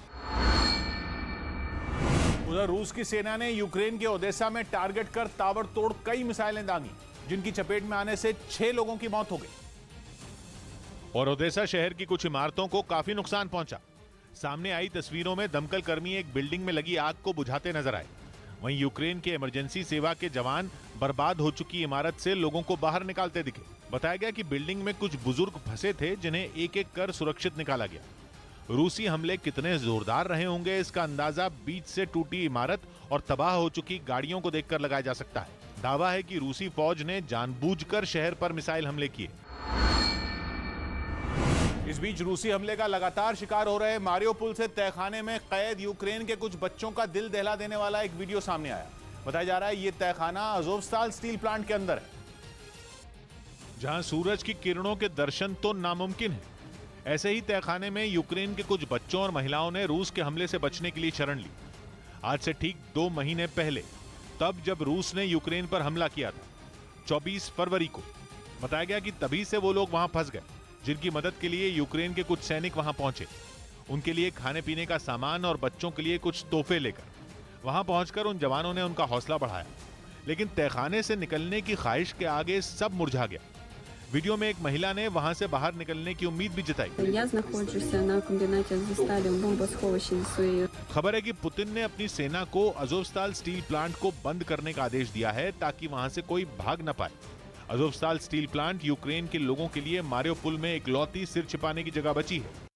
उधर रूस की सेना ने यूक्रेन के ओडेसा में टारगेट कर ताबड़तोड़ कई मिसाइलें दागी, जिनकी चपेट में आने से 6 लोगों की मौत हो गई। और ओडेसा शहर की कुछ इमारतों को काफी नुकसान पहुंचा। सामने आई तस्वीरों में दमकल कर्मी एक बिल्डिंग में लगी आग को बुझाते नजर आए। वहीं यूक्रेन के इमरजेंसी सेवा के जवान बर्बाद हो चुकी इमारत से लोगों को बाहर निकालते दिखे। बताया गया कि बिल्डिंग में कुछ बुजुर्ग फंसे थे, जिन्हें एक एक कर सुरक्षित निकाला गया। रूसी हमले कितने जोरदार रहे होंगे, इसका अंदाजा बीच से टूटी इमारत और तबाह हो चुकी गाड़ियों को देखकर लगाया जा सकता है। दावा है कि रूसी फौज ने जानबूझकर शहर पर मिसाइल हमले किए। इस बीच रूसी हमले का लगातार शिकार हो रहे मारियोपोल से तहखाने में कैद यूक्रेन के कुछ बच्चों का दिल दहला देने वाला एक वीडियो सामने आया। बताया जा रहा है ये तहखाना अज़ोवस्ताल स्टील प्लांट के अंदर है, जहां सूरज की किरणों के दर्शन तो नामुमकिन है। ऐसे ही तहखाने में यूक्रेन के कुछ बच्चों और महिलाओं ने रूस के हमले से बचने के लिए शरण ली। आज से ठीक 2 महीने पहले, तब जब रूस ने यूक्रेन पर हमला किया था 24 फरवरी को, बताया गया कि तभी से वो लोग वहां फंस गए, जिनकी मदद के लिए यूक्रेन के कुछ सैनिक वहां पहुंचे। उनके लिए खाने पीने का सामान और बच्चों के लिए कुछ तोहफे लेकर वहां पहुंचकर उन जवानों ने उनका हौसला बढ़ाया। लेकिन तहखाने से निकलने की ख्वाहिश के आगे सब मुरझा गया। वीडियो में एक महिला ने वहां से बाहर निकलने की उम्मीद भी जताई। Я знаходжуся на комбінаті Азовсталі у бомбосховищі зі своєю. खबर है कि पुतिन ने अपनी सेना को अज़ोवस्ताल स्टील प्लांट को बंद करने का आदेश दिया है, ताकि वहां से कोई भाग न पाए। अज़ोवस्ताल स्टील प्लांट यूक्रेन के लोगों के लिए मारियोपोल में इकलौती सिर छिपाने की जगह बची है।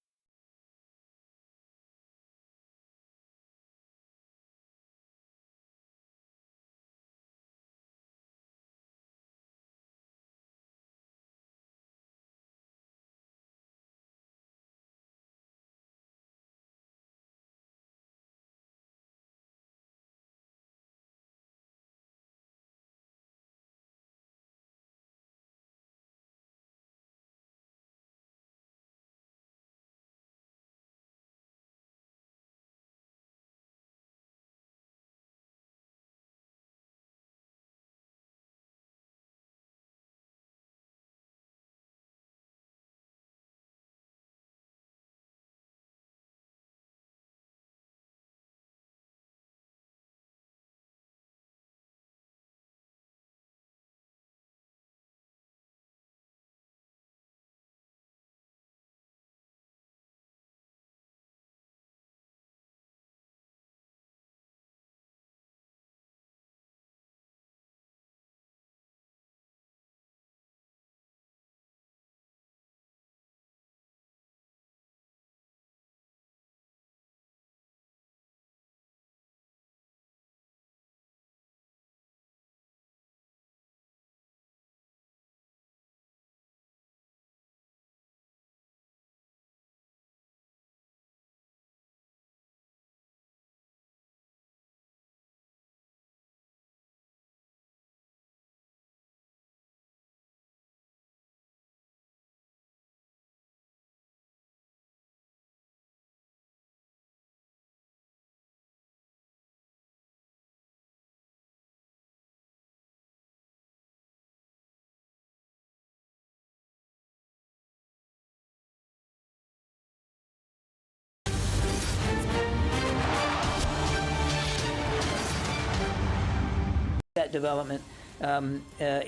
That development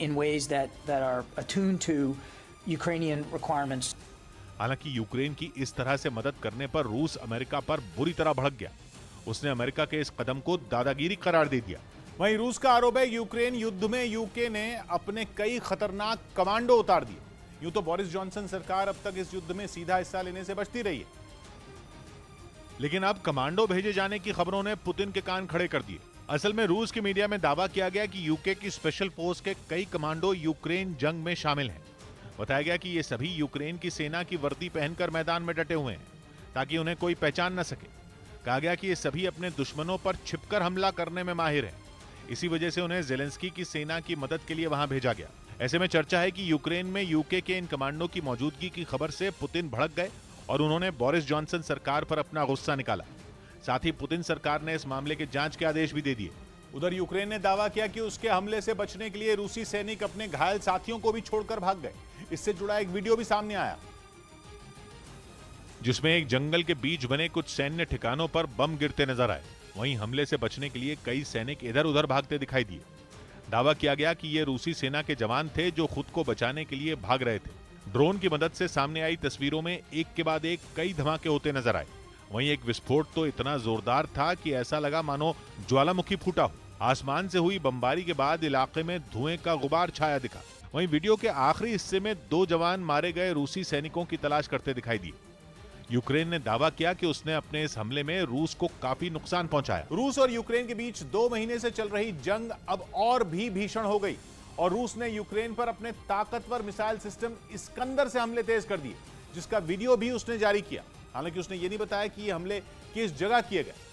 in ways that are attuned to Ukrainian requirements. हालांकि यूक्रेन की इस तरह से मदद करने पर रूस अमेरिका पर बुरी तरह भड़क गया। उसने अमेरिका के इस कदम को दादागिरी करार दे दिया। वहीं रूस का आरोप है यूक्रेन युद्ध में यूके ने अपने कई खतरनाक कमांडो उतार दिए। यूं तो बोरिस जॉनसन सरकार अब तक इस युद्ध में सीधा हिस्सा लेने से बचती रही है, लेकिन अब कमांडो भेजे जाने की खबरों ने पुतिन के कान खड़े कर दिए। असल में रूस की मीडिया में दावा किया गया कि यूके की स्पेशल फोर्स के कई कमांडो यूक्रेन जंग में शामिल हैं। बताया गया कि ये सभी यूक्रेन की सेना की वर्दी पहनकर मैदान में डटे हुए हैं ताकि उन्हें कोई पहचान न सके। कहा गया कि ये सभी अपने दुश्मनों पर छिपकर हमला करने में माहिर हैं। इसी वजह से उन्हें जेलेंस्की की सेना की मदद के लिए वहां भेजा गया। ऐसे में चर्चा है कि यूक्रेन में यूके के इन कमांडो की मौजूदगी की खबर से पुतिन भड़क गए और उन्होंने बोरिस जॉनसन सरकार पर अपना गुस्सा निकाला। साथ ही पुतिन सरकार ने इस मामले के जांच के आदेश भी दे दिए। उधर यूक्रेन ने दावा किया कि उसके हमले से बचने के लिए रूसी सैनिक अपने घायल साथियों को भी छोड़कर भाग गए। इससे जुड़ा एक वीडियो भी सामने आया जिसमें एक जंगल के बीच बने कुछ सैन्य ठिकानों पर बम गिरते नजर आए। वहीं हमले से बचने के लिए कई सैनिक इधर उधर भागते दिखाई दिए। दावा किया गया कि ये रूसी सेना के जवान थे जो खुद को बचाने के लिए भाग रहे थे। ड्रोन की मदद से सामने आई तस्वीरों में एक के बाद एक कई धमाके होते नजर आए। वहीं एक विस्फोट तो इतना जोरदार था कि ऐसा लगा मानो ज्वालामुखी फूटा हो। आसमान से हुई बमबारी के बाद इलाके में धुएं का गुबार छाया दिखा। वहीं वीडियो के आखिरी हिस्से में 2 जवान मारे गए रूसी सैनिकों की तलाश करते दिखाई दिए। यूक्रेन ने दावा किया कि उसने अपने इस हमले में रूस को काफी नुकसान पहुंचाया। रूस और यूक्रेन के बीच 2 महीने से चल रही जंग अब और भी भीषण हो गई और रूस ने यूक्रेन पर अपने ताकतवर मिसाइल सिस्टम इस्कंदर से हमले तेज कर दिए, जिसका वीडियो भी उसने जारी किया। हालांकि उसने ये नहीं बताया कि ये हमले किस जगह किए गए।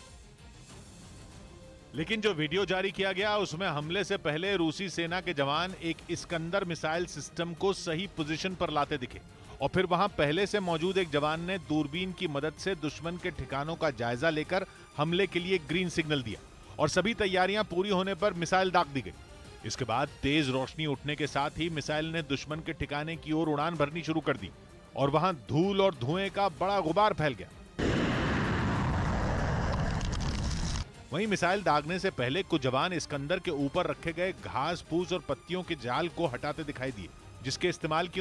लेकिन जो वीडियो जारी किया गया उसमें हमले से पहले रूसी सेना के जवान एक इस्कंदर मिसाइल सिस्टम को सही पोजीशन पर लाते दिखे और फिर वहां पहले से मौजूद एक जवान ने दूरबीन की मदद से दुश्मन के ठिकानों का जायजा लेकर हमले के लिए ग्रीन सिग्नल दिया और सभी तैयारियां पूरी होने पर मिसाइल दाग दी गई। इसके बाद तेज रोशनी उठने के साथ ही मिसाइल ने दुश्मन के ठिकाने की ओर उड़ान भरनी शुरू कर दी और वहां धूल और धुएं का बड़ा गुबार फैल गया। वहीं मिसाइल दागने से पहले कुछ जवान इस्कंदर के ऊपर रखे गए घास फूस और पत्तियों के जाल को हटाते दिखाई दिए, जिसके इस्तेमाल की